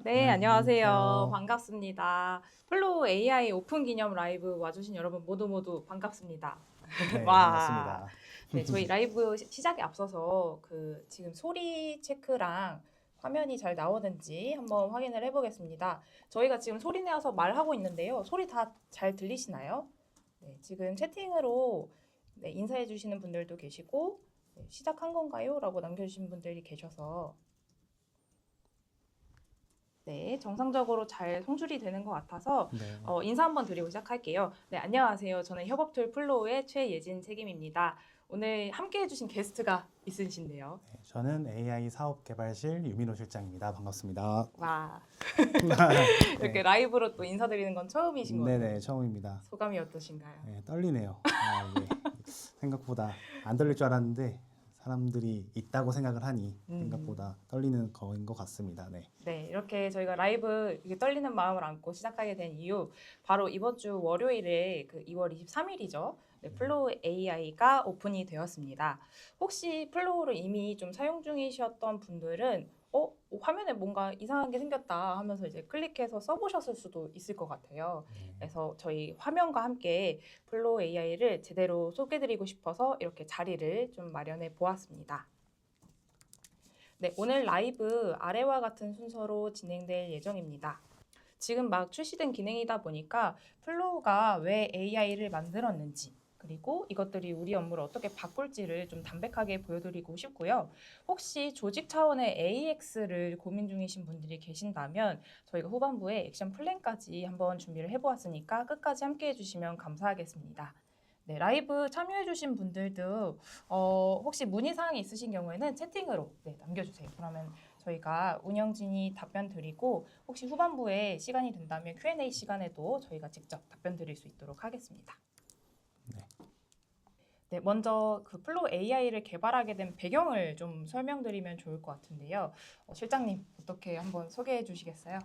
네, 안녕하세요. 안녕하세요. 반갑습니다. 플로우 AI 오픈 기념 라이브 와주신 여러분 모두 반갑습니다. 네, 와, 반갑습니다. 네, 저희 라이브 시작에 앞서서 지금 소리 체크랑 화면이 잘 나오는지 한번 확인을 해보겠습니다. 저희가 지금 소리 내어서 말하고 있는데요. 소리 다 잘 들리시나요? 네, 지금 채팅으로 네, 인사해 주시는 분들도 계시고 네, 시작한 건가요? 라고 남겨주신 분들이 계셔서 네, 정상적으로 잘 송출이 되는 것 같아서 네, 인사 한번 드리고 시작할게요. 네, 안녕하세요. 저는 협업툴 플로우의 최예진 책임입니다. 오늘 함께 해주신 게스트가 있으신데요. 저는 AI 사업개발실 유민호 실장입니다. 반갑습니다. 와, 이렇게 네, 라이브로 또 인사드리는 건 처음이신 것 같아요. 네네, 처음입니다. 소감이 어떠신가요? 네, 떨리네요. 예. 생각보다 안 떨릴 줄 알았는데 사람들이 있다고 생각을 하니 음, 생각보다 떨리는 거인 것 같습니다. 네, 네, 이렇게 저희가 라이브 이렇게 떨리는 마음을 안고 시작하게 된 이유, 바로 이번 주 월요일에 2월 23일이죠. 네, 플로우 AI가 오픈이 되었습니다. 혹시 플로우를 이미 좀 사용 중이셨던 분들은 화면에 뭔가 이상한 게 생겼다 하면서 이제 클릭해서 써보셨을 수도 있을 것 같아요. 그래서 저희 화면과 함께 플로우 AI를 제대로 소개드리고 싶어서 이렇게 자리를 좀 마련해 보았습니다. 네, 오늘 라이브 아래와 같은 순서로 진행될 예정입니다. 지금 막 출시된 기능이다 보니까 플로우가 왜 AI를 만들었는지, 그리고 이것들이 우리 업무를 어떻게 바꿀지를 좀 담백하게 보여드리고 싶고요. 혹시 조직 차원의 AX를 고민 중이신 분들이 계신다면 저희가 후반부에 액션 플랜까지 한번 준비를 해보았으니까 끝까지 함께 해주시면 감사하겠습니다. 네, 라이브 참여해주신 분들도 혹시 문의사항이 있으신 경우에는 채팅으로 네, 남겨주세요. 그러면 저희가 운영진이 답변 드리고 혹시 후반부에 시간이 된다면 Q&A 시간에도 저희가 직접 답변 드릴 수 있도록 하겠습니다. 네, 먼저 플로우 AI를 개발하게 된 배경을 좀 설명드리면 좋을 것 같은데요. 실장님 어떻게 한번 소개해 주시겠어요?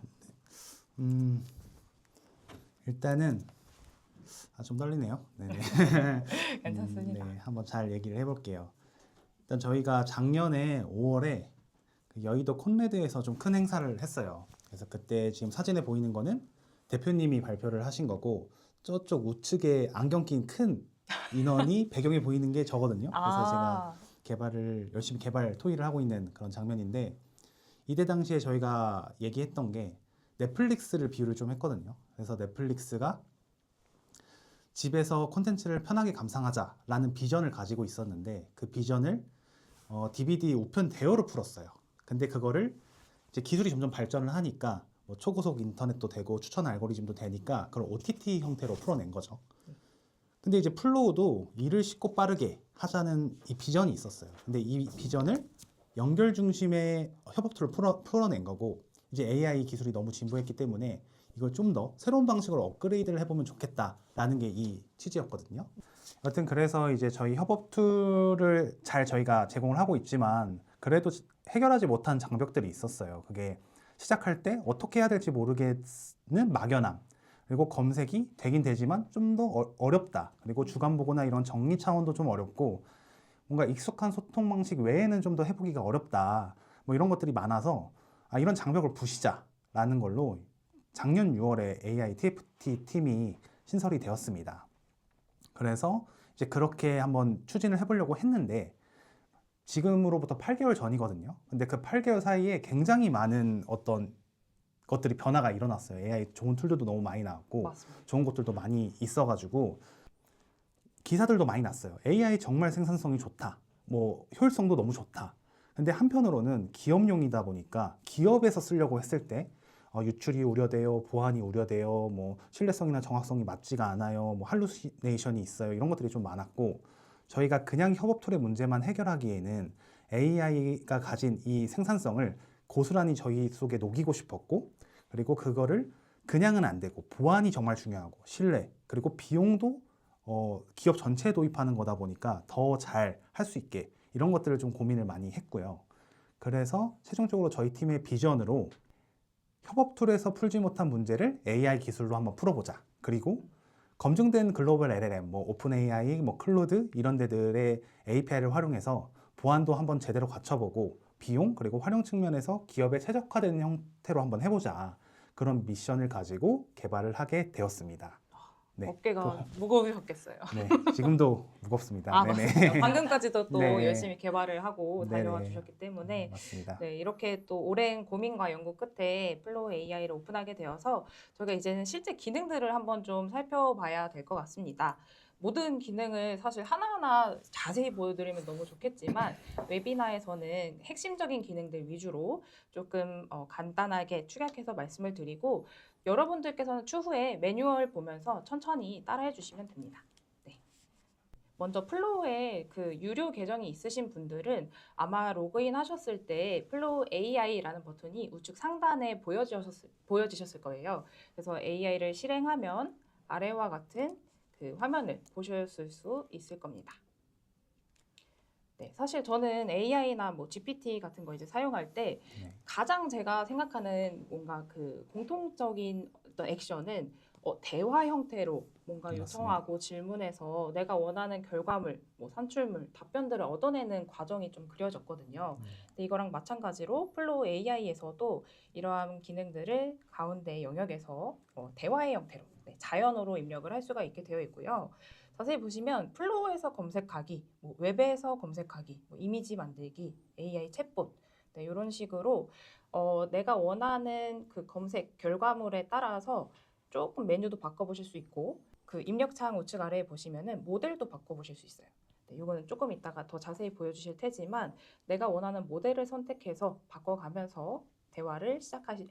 음, 일단은 좀 떨리네요. 네네. 괜찮습니다. 네, 한번 잘 얘기를 해볼게요. 일단 저희가 작년에 5월에 여의도 콘레드에서 좀 큰 행사를 했어요. 그래서 그때 지금 사진에 보이는 거는 대표님이 발표를 하신 거고 저쪽 우측에 안경 낀 큰 인원이 배경에 보이는 게 저거든요. 그래서 제가 아, 열심히 개발 토의를 하고 있는 그런 장면인데 이때 당시에 저희가 얘기했던 게 넷플릭스를 비유를 좀 했거든요. 그래서 넷플릭스가 집에서 콘텐츠를 편하게 감상하자라는 비전을 가지고 있었는데 그 비전을 DVD 우편 대여로 풀었어요. 근데 그거를 이제 기술이 점점 발전을 하니까 뭐 초고속 인터넷도 되고 추천 알고리즘도 되니까 그걸 OTT 형태로 풀어낸 거죠. 근데 이제 플로우도 일을 쉽고 빠르게 하자는 이 비전이 있었어요. 근데 이 비전을 연결 중심의 협업 툴을 풀어낸 거고 이제 AI 기술이 너무 진보했기 때문에 이걸 좀 더 새로운 방식으로 업그레이드를 해보면 좋겠다라는 게 이 취지였거든요. 여튼 그래서 이제 저희 협업 툴을 잘 저희가 제공을 하고 있지만 그래도 해결하지 못한 장벽들이 있었어요. 그게 시작할 때 어떻게 해야 될지 모르겠는 막연함. 그리고 검색이 되긴 되지만 좀 더 어렵다. 그리고 주간 보고나 이런 정리 차원도 좀 어렵고 뭔가 익숙한 소통 방식 외에는 좀 더 해보기가 어렵다. 뭐 이런 것들이 많아서 이런 장벽을 부시자라는 걸로 작년 6월에 AI TFT 팀이 신설이 되었습니다. 그래서 이제 그렇게 한번 추진을 해보려고 했는데 지금으로부터 8개월 전이거든요. 근데 그 8개월 사이에 굉장히 많은 어떤 것들이 변화가 일어났어요. AI 좋은 툴들도 너무 많이 나왔고 맞습니다. 좋은 것들도 많이 있어가지고 기사들도 많이 났어요. AI 정말 생산성이 좋다. 뭐 효율성도 너무 좋다. 근데 한편으로는 기업용이다 보니까 기업에서 쓰려고 했을 때 유출이 우려돼요, 보안이 우려돼요, 뭐 신뢰성이나 정확성이 맞지가 않아요, 뭐 할루시네이션이 있어요. 이런 것들이 좀 많았고 저희가 그냥 협업 툴의 문제만 해결하기에는 AI가 가진 이 생산성을 고스란히 저희 속에 녹이고 싶었고 그리고 그거를 그냥은 안 되고 보안이 정말 중요하고 신뢰 그리고 비용도 기업 전체에 도입하는 거다 보니까 더 잘 할 수 있게 이런 것들을 좀 고민을 많이 했고요. 그래서 최종적으로 저희 팀의 비전으로 협업 툴에서 풀지 못한 문제를 AI 기술로 한번 풀어보자. 그리고 검증된 글로벌 LLM, 뭐 오픈 AI, 뭐 클로드 이런 데들의 API를 활용해서 보안도 한번 제대로 갖춰보고 비용 그리고 활용 측면에서 기업에 최적화되는 형태로 한번 해보자. 그런 미션을 가지고 개발을 하게 되었습니다. 네, 어깨가 무거우셨겠어요. 네, 지금도 무겁습니다. 아, 네네. 맞습니다. 방금까지도 또 네. 열심히 개발을 하고 네네. 달려와 주셨기 때문에 맞습니다. 네, 이렇게 또 오랜 고민과 연구 끝에 플로우 AI를 오픈하게 되어서 저희가 이제는 실제 기능들을 한번 좀 살펴봐야 될 것 같습니다. 모든 기능을 사실 하나하나 자세히 보여드리면 너무 좋겠지만 웨비나에서는 핵심적인 기능들 위주로 조금 간단하게 축약해서 말씀을 드리고 여러분들께서는 추후에 매뉴얼 보면서 천천히 따라해 주시면 됩니다. 먼저 플로우에 그 유료 계정이 있으신 분들은 아마 로그인 하셨을 때 플로우 AI라는 버튼이 우측 상단에 보여지셨을 거예요. 그래서 AI를 실행하면 아래와 같은 그 화면을 보셨을 수 있을 겁니다. 네, 사실 저는 AI나 뭐 GPT 같은 거 이제 사용할 때 네. 가장 제가 생각하는 뭔가 그 공통적인 어떤 액션은 대화 형태로 뭔가 맞습니다. 요청하고 질문해서 내가 원하는 결과물, 뭐 산출물, 답변들을 얻어내는 과정이 좀 그려졌거든요. 근데 이거랑 마찬가지로 플로우 AI에서도 이러한 기능들을 가운데 영역에서 대화의 형태로 자연어로 입력을 할 수가 있게 되어 있고요. 자세히 보시면 플로우에서 검색하기, 뭐 웹에서 검색하기, 뭐 이미지 만들기, AI 챗봇 이런 식으로 내가 원하는 그 검색 결과물에 따라서 조금 메뉴도 바꿔보실 수 있고 그 입력창 우측 아래에 보시면은 모델도 바꿔보실 수 있어요. 이거는 조금 이따가 더 자세히 보여주실 테지만 내가 원하는 모델을 선택해서 바꿔가면서 대화를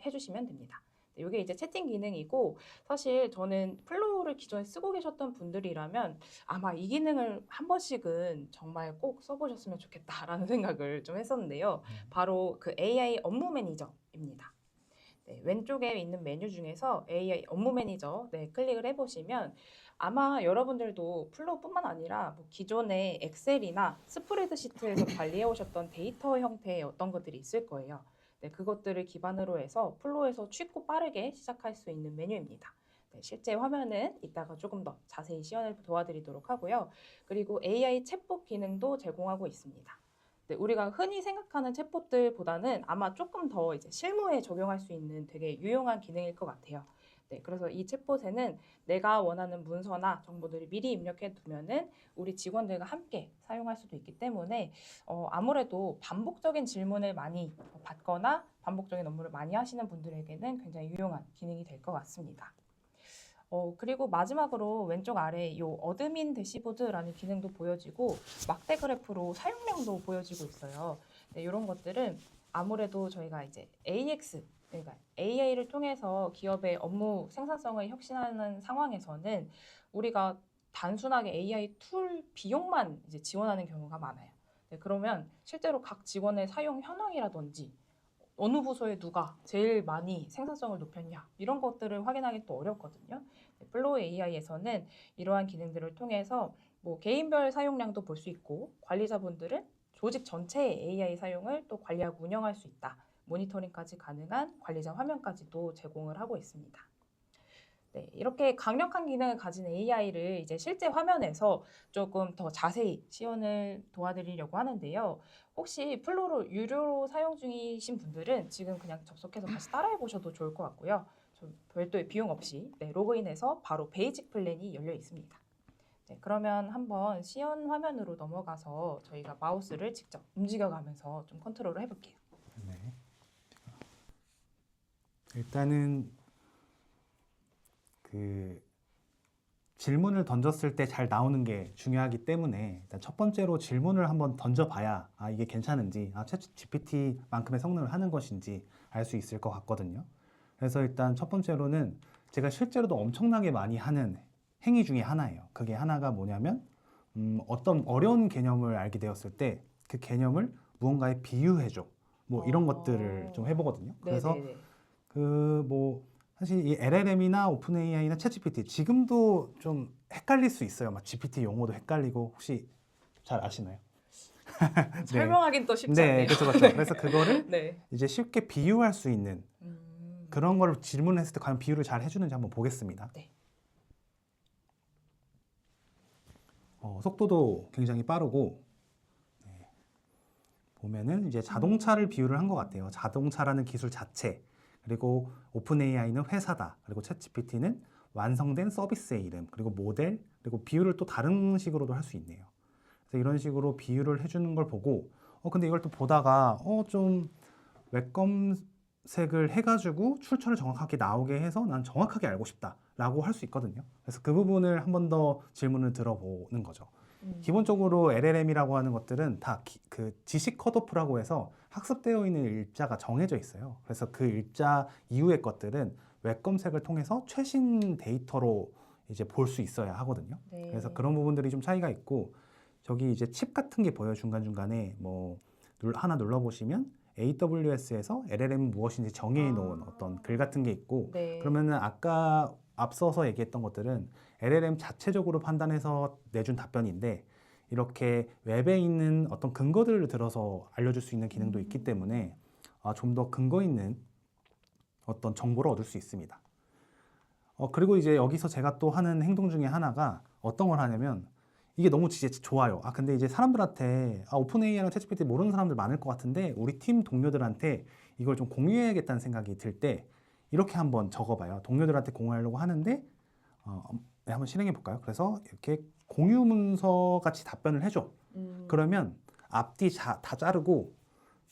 해주시면 됩니다. 이게 이제 채팅 기능이고 사실 저는 플로우를 기존에 쓰고 계셨던 분들이라면 아마 이 기능을 한 번씩은 정말 꼭 써보셨으면 좋겠다라는 생각을 좀 했었는데요. 바로 그 AI 업무 매니저입니다. 네, 왼쪽에 있는 메뉴 중에서 AI 업무 매니저 클릭을 해보시면 아마 여러분들도 플로우뿐만 아니라 뭐 기존의 엑셀이나 스프레드시트에서 관리해 오셨던 데이터 형태의 어떤 것들이 있을 거예요. 네, 그것들을 기반으로 해서 플로우에서 쉽고 빠르게 시작할 수 있는 메뉴입니다. 네, 실제 화면은 이따가 조금 더 자세히 시연을 도와드리도록 하고요. 그리고 AI 챗봇 기능도 제공하고 있습니다. 네, 우리가 흔히 생각하는 챗봇들보다는 아마 조금 더 이제 실무에 적용할 수 있는 되게 유용한 기능일 것 같아요. 네, 그래서 이 챗봇에는 내가 원하는 문서나 정보들을 미리 입력해 두면은 우리 직원들과 함께 사용할 수도 있기 때문에 아무래도 반복적인 질문을 많이 받거나 반복적인 업무를 많이 하시는 분들에게는 굉장히 유용한 기능이 될 것 같습니다. 그리고 마지막으로 왼쪽 아래 이 어드민 대시보드라는 기능도 보여지고 막대 그래프로 사용량도 보여지고 있어요. 네, 이런 것들은 아무래도 저희가 이제 AX, 그러니까 AI를 통해서 기업의 업무 생산성을 혁신하는 상황에서는 우리가 단순하게 AI 툴 비용만 이제 지원하는 경우가 많아요. 네, 그러면 실제로 각 직원의 사용 현황이라든지 어느 부서에 누가 제일 많이 생산성을 높였냐 이런 것들을 확인하기 또 어렵거든요. 플로우 AI에서는 이러한 기능들을 통해서 뭐 개인별 사용량도 볼 수 있고 관리자분들은 조직 전체의 AI 사용을 또 관리하고 운영할 수 있다. 모니터링까지 가능한 관리자 화면까지도 제공을 하고 있습니다. 네, 이렇게 강력한 기능을 가진 AI를 이제 실제 화면에서 조금 더 자세히 시연을 도와드리려고 하는데요. 혹시 플로우를 유료로 사용 중이신 분들은 지금 그냥 접속해서 다시 따라해 보셔도 좋을 것 같고요. 좀 별도의 비용 없이 로그인해서 바로 베이직 플랜이 열려 있습니다. 네, 그러면 한번 시연 화면으로 넘어가서 저희가 마우스를 직접 움직여가면서 좀 컨트롤을 해볼게요. 네. 일단은 그 질문을 던졌을 때 잘 나오는 게 중요하기 때문에 일단 첫 번째로 질문을 한번 던져봐야 이게 괜찮은지 챗GPT만큼의 성능을 하는 것인지 알 수 있을 것 같거든요. 그래서 일단 첫 번째로는 제가 실제로도 엄청나게 많이 하는 행위 중에 하나예요. 그게 하나가 뭐냐면 어떤 어려운 개념을 알게 되었을 때 그 개념을 무언가에 비유해줘. 뭐 이런 것들을 좀 해보거든요. 그래서 그 뭐 사실 이 LLM이나 오픈AI나 챗GPT 지금도 좀 헷갈릴 수 있어요. 막 GPT 용어도 헷갈리고 혹시 잘 아시나요? 설명하긴 또 쉽지 네, 않네요. 그렇죠. 그래서 그거를 네. 이제 쉽게 비유할 수 있는 그런 걸 질문했을 때 과연 비유를 잘 해주는지 한번 보겠습니다. 네. 속도도 굉장히 빠르고 보면은 이제 자동차를 비유를 한 것 같아요. 자동차라는 기술 자체, 그리고 오픈 AI는 회사다, 그리고 챗GPT는 완성된 서비스의 이름, 그리고 모델, 그리고 비유를 또 다른 식으로도 할 수 있네요. 그래서 이런 식으로 비유를 해주는 걸 보고, 근데 이걸 또 보다가 좀 웹 검색을 해가지고 출처를 정확하게 나오게 해서 난 정확하게 알고 싶다라고 할 수 있거든요. 그래서 그 부분을 한 번 더 질문을 들어보는 거죠. 기본적으로 LLM이라고 하는 것들은 다 그 지식 컷오프라고 해서 학습되어 있는 일자가 정해져 있어요. 그래서 그 일자 이후의 것들은 웹 검색을 통해서 최신 데이터로 이제 볼 수 있어야 하거든요. 네. 그래서 그런 부분들이 좀 차이가 있고, 저기 이제 칩 같은 게 보여요. 중간중간에 뭐 하나 눌러보시면 AWS에서 LLM은 무엇인지 정의해 놓은 어떤 글 같은 게 있고, 네. 그러면은 아까 앞서서 얘기했던 것들은 LLM 자체적으로 판단해서 내준 답변인데, 이렇게 웹에 있는 어떤 근거들을 들어서 알려줄 수 있는 기능도 있기 때문에 좀 더 근거 있는 어떤 정보를 얻을 수 있습니다. 그리고 이제 여기서 제가 또 하는 행동 중에 하나가 어떤 걸 하냐면, 이게 너무 진짜 좋아요. 근데 이제 사람들한테 오픈 AI랑 챗GPT 모르는 사람들 많을 것 같은데 우리 팀 동료들한테 이걸 좀 공유해야겠다는 생각이 들 때 이렇게 한번 적어봐요. 동료들한테 공유하려고 하는데 네, 한번 실행해 볼까요? 그래서 이렇게 공유 문서 같이 답변을 해줘. 그러면 앞뒤 다 자르고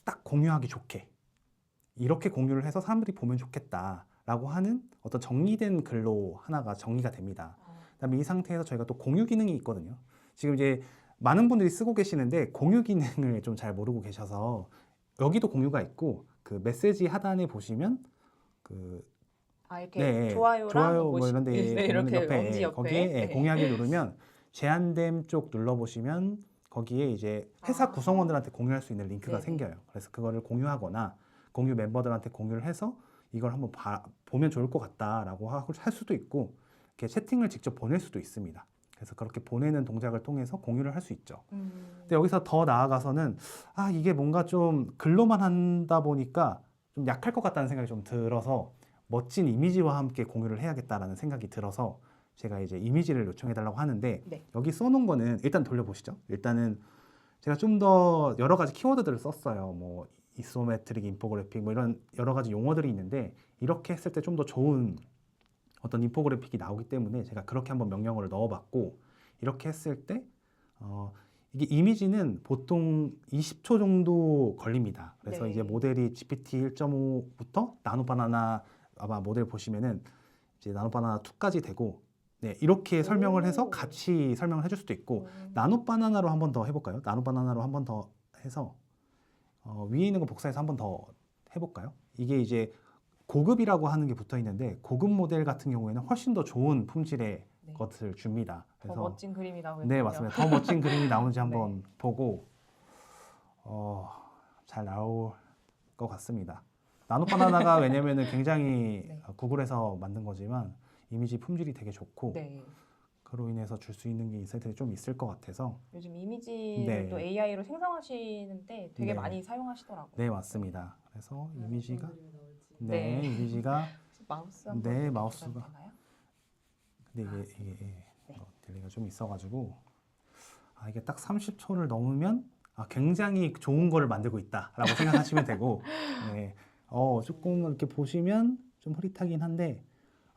딱 공유하기 좋게 이렇게 공유를 해서 사람들이 보면 좋겠다라고 하는 어떤 정리된 글로 하나가 정리가 됩니다. 그다음에 이 상태에서 저희가 또 공유 기능이 있거든요. 지금 이제 많은 분들이 쓰고 계시는데 공유 기능을 좀 잘 모르고 계셔서, 여기도 공유가 있고 그 메시지 하단에 보시면 이렇게 네, 좋아요랑 좋아요 뭐 뭐 이런 데 네, 이렇게 엄지 옆에 거기에 네. 공유하기 누르면 제한됨 쪽 눌러보시면 거기에 이제 회사 구성원들한테 공유할 수 있는 링크가 네네. 생겨요. 그래서 그거를 공유하거나 공유 멤버들한테 공유를 해서 이걸 한번 보면 좋을 것 같다라고 할 수도 있고, 이렇게 채팅을 직접 보낼 수도 있습니다. 그래서 그렇게 보내는 동작을 통해서 공유를 할 수 있죠. 근데 여기서 더 나아가서는 이게 뭔가 좀 글로만 한다 보니까 좀 약할 것 같다는 생각이 좀 들어서 멋진 이미지와 함께 공유를 해야겠다라는 생각이 들어서 제가 이제 이미지를 요청해 달라고 하는데, 네. 여기 써놓은 거는 일단 돌려보시죠. 일단은 제가 좀 더 여러 가지 키워드들을 썼어요. 뭐 이소메트릭 인포그래픽 뭐 이런 여러 가지 용어들이 있는데, 이렇게 했을 때 좀 더 좋은 어떤 인포그래픽이 나오기 때문에 제가 그렇게 한번 명령어를 넣어봤고, 이렇게 했을 때 이게 이미지는 보통 20초 정도 걸립니다. 그래서 네. 이제 모델이 GPT 1.5부터 나노바나나 아마 모델 보시면은 이제 나노바나나 2까지 되고, 네, 이렇게 설명을 해서 같이 설명을 해줄 수도 있고, 나노바나나로 한번 더 해볼까요? 나노바나나로 한번 더 해서 위에 있는 거 복사해서 한번 더 해볼까요? 이게 이제 고급이라고 하는 게 붙어 있는데, 고급 모델 같은 경우에는 훨씬 더 좋은 품질의 네. 것을 줍니다. 더 멋진 그림이 나오겠군요. 네, 맞습니다. 더 멋진 그림이 나오는지 한번 네. 보고 잘 나올 것 같습니다. 나노바나나가 왜냐면은 굉장히 네. 구글에서 만든 거지만 이미지 품질이 되게 좋고, 네. 그로 인해서 줄 수 있는 게 인사이트가 좀 있을 것 같아서. 요즘 이미지를 네. 또 AI로 생성하시는데 되게 네. 많이 사용하시더라고요. 네, 맞습니다. 그래서 이미지가 네. 이미지가 마우스 한번 네, 이렇게 마우스가. 조작이 되나요? 근데 이게 네. 딜레이가 좀 있어가지고 이게 딱 30초를 넘으면 굉장히 좋은 거를 만들고 있다라고 생각하시면 되고, 네, 조금 이렇게 보시면 좀 흐릿하긴 한데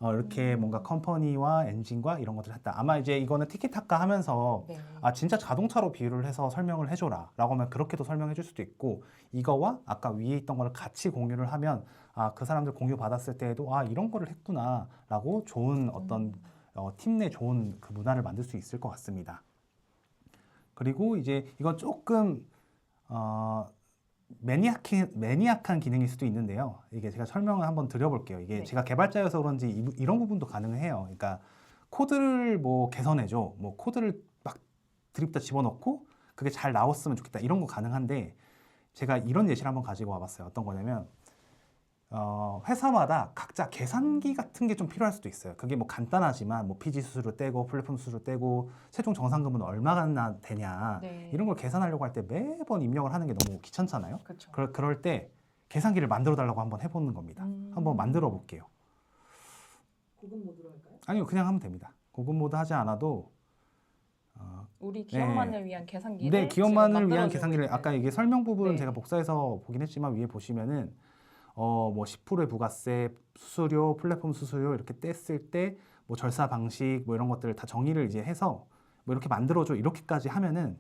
이렇게 뭔가 컴퍼니와 엔진과 이런 것들을 했다. 아마 이제 이거는 티키타카 하면서 네. 진짜 자동차로 비유를 해서 설명을 해줘라 라고 하면 그렇게도 설명해 줄 수도 있고, 이거와 아까 위에 있던 거를 같이 공유를 하면 그 사람들 공유 받았을 때에도 이런 거를 했구나 라고 좋은 어떤 팀 내 좋은 그 문화를 만들 수 있을 것 같습니다. 그리고 이제 이건 조금 매니악한 기능일 수도 있는데요. 이게 제가 설명을 한번 드려볼게요. 이게 네. 제가 개발자여서 그런지 이런 부분도 가능해요. 그러니까 코드를 뭐 개선해줘, 뭐 코드를 막 드립다 집어넣고 그게 잘 나왔으면 좋겠다, 이런 거 가능한데, 제가 이런 예시를 한번 가지고 와봤어요. 어떤 거냐면 회사마다 각자 계산기 같은 게 좀 필요할 수도 있어요. 그게 뭐 간단하지만 뭐 피지 수수료 떼고 플랫폼 수수료 떼고 최종 정산금은 얼마나 되냐, 네. 이런 걸 계산하려고 할 때 매번 입력을 하는 게 너무 귀찮잖아요. 그렇죠. 그럴 때 계산기를 만들어 달라고 한번 해보는 겁니다. 한번 만들어 볼게요. 고급 모드로 할까요? 아니요, 그냥 하면 됩니다. 고급 모드 하지 않아도 우리 기업만을 위한 계산기를 네, 기업만을 지금 위한 만들어주고 계산기를 있는. 아까 이게 설명 부분은 네. 제가 복사해서 보긴 했지만 위에 보시면은 뭐 10%의 부가세, 수수료, 플랫폼 수수료 이렇게 뗐을 때 뭐 절사 방식 뭐 이런 것들을 다 정의를 이제 해서 뭐 이렇게 만들어줘 이렇게까지 하면은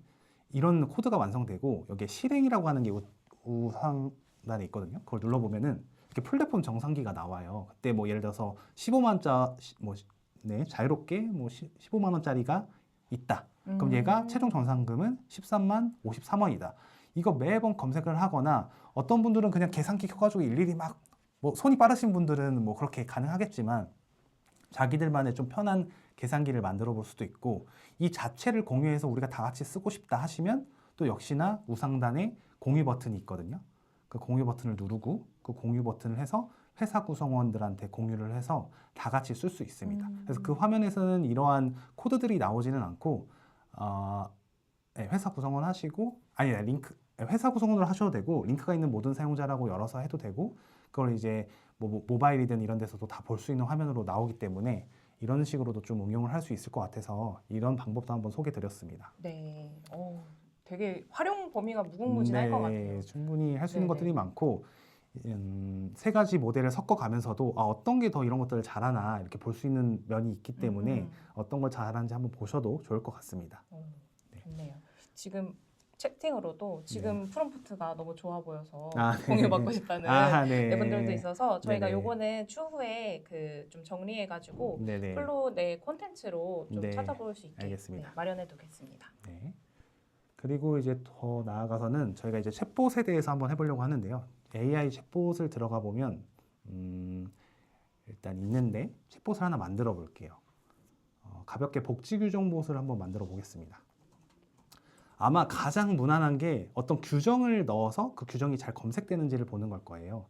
이런 코드가 완성되고 여기에 실행이라고 하는 게 우상단에 있거든요. 그걸 눌러보면은 이렇게 플랫폼 정상기가 나와요. 그때 뭐 예를 들어서 15만짜 뭐 네, 자유롭게 뭐 15만 원짜리가 있다. 그럼 얘가 최종 정산금은 13만 53원이다. 이거 매번 검색을 하거나 어떤 분들은 그냥 계산기 켜가지고 일일이 막 뭐 손이 빠르신 분들은 뭐 그렇게 가능하겠지만 자기들만의 좀 편한 계산기를 만들어 볼 수도 있고 이 자체를 공유해서 우리가 다 같이 쓰고 싶다 하시면 또 역시나 우상단에 공유 버튼이 있거든요. 그 공유 버튼을 누르고 그 공유 버튼을 해서 회사 구성원들한테 공유를 해서 다 같이 쓸 수 있습니다. 그래서 그 화면에서는 이러한 코드들이 나오지는 않고 네, 회사 구성원 하시고 아니 링크 회사 구성원을 하셔도 되고 링크가 있는 모든 사용자라고 열어서 해도 되고 그걸 이제 뭐 모바일이든 이런 데서도 다 볼 수 있는 화면으로 나오기 때문에 이런 식으로도 좀 응용을 할 수 있을 것 같아서 이런 방법도 한번 소개해 드렸습니다. 네. 되게 활용 범위가 무궁무진할 것 같아요. 충분히 할 수 있는 네네. 것들이 많고 세 가지 모델을 섞어가면서도 어떤 게 더 이런 것들을 잘하나 이렇게 볼 수 있는 면이 있기 때문에 어떤 걸 잘하는지 한번 보셔도 좋을 것 같습니다. 네. 좋네요. 지금 채팅으로도 지금 프롬프트가 너무 좋아 보여서 네. 공유받고 싶다는 네. 네, 분들도 있어서 저희가 네네. 요거는 추후에 그 좀 정리해가지고 네네. 플로 내 콘텐츠로 좀 네. 찾아볼 수 있게 알겠습니다. 마련해 두겠습니다. 네. 그리고 이제 더 나아가서는 저희가 이제 챗봇에 대해서 한번 해보려고 하는데요. AI 챗봇을 들어가 보면 일단 있는데 챗봇을 하나 만들어 볼게요. 가볍게 복지 규정 봇을 한번 만들어 보겠습니다. 아마 가장 무난한 게 어떤 규정을 넣어서 그 규정이 잘 검색되는지를 보는 걸 거예요.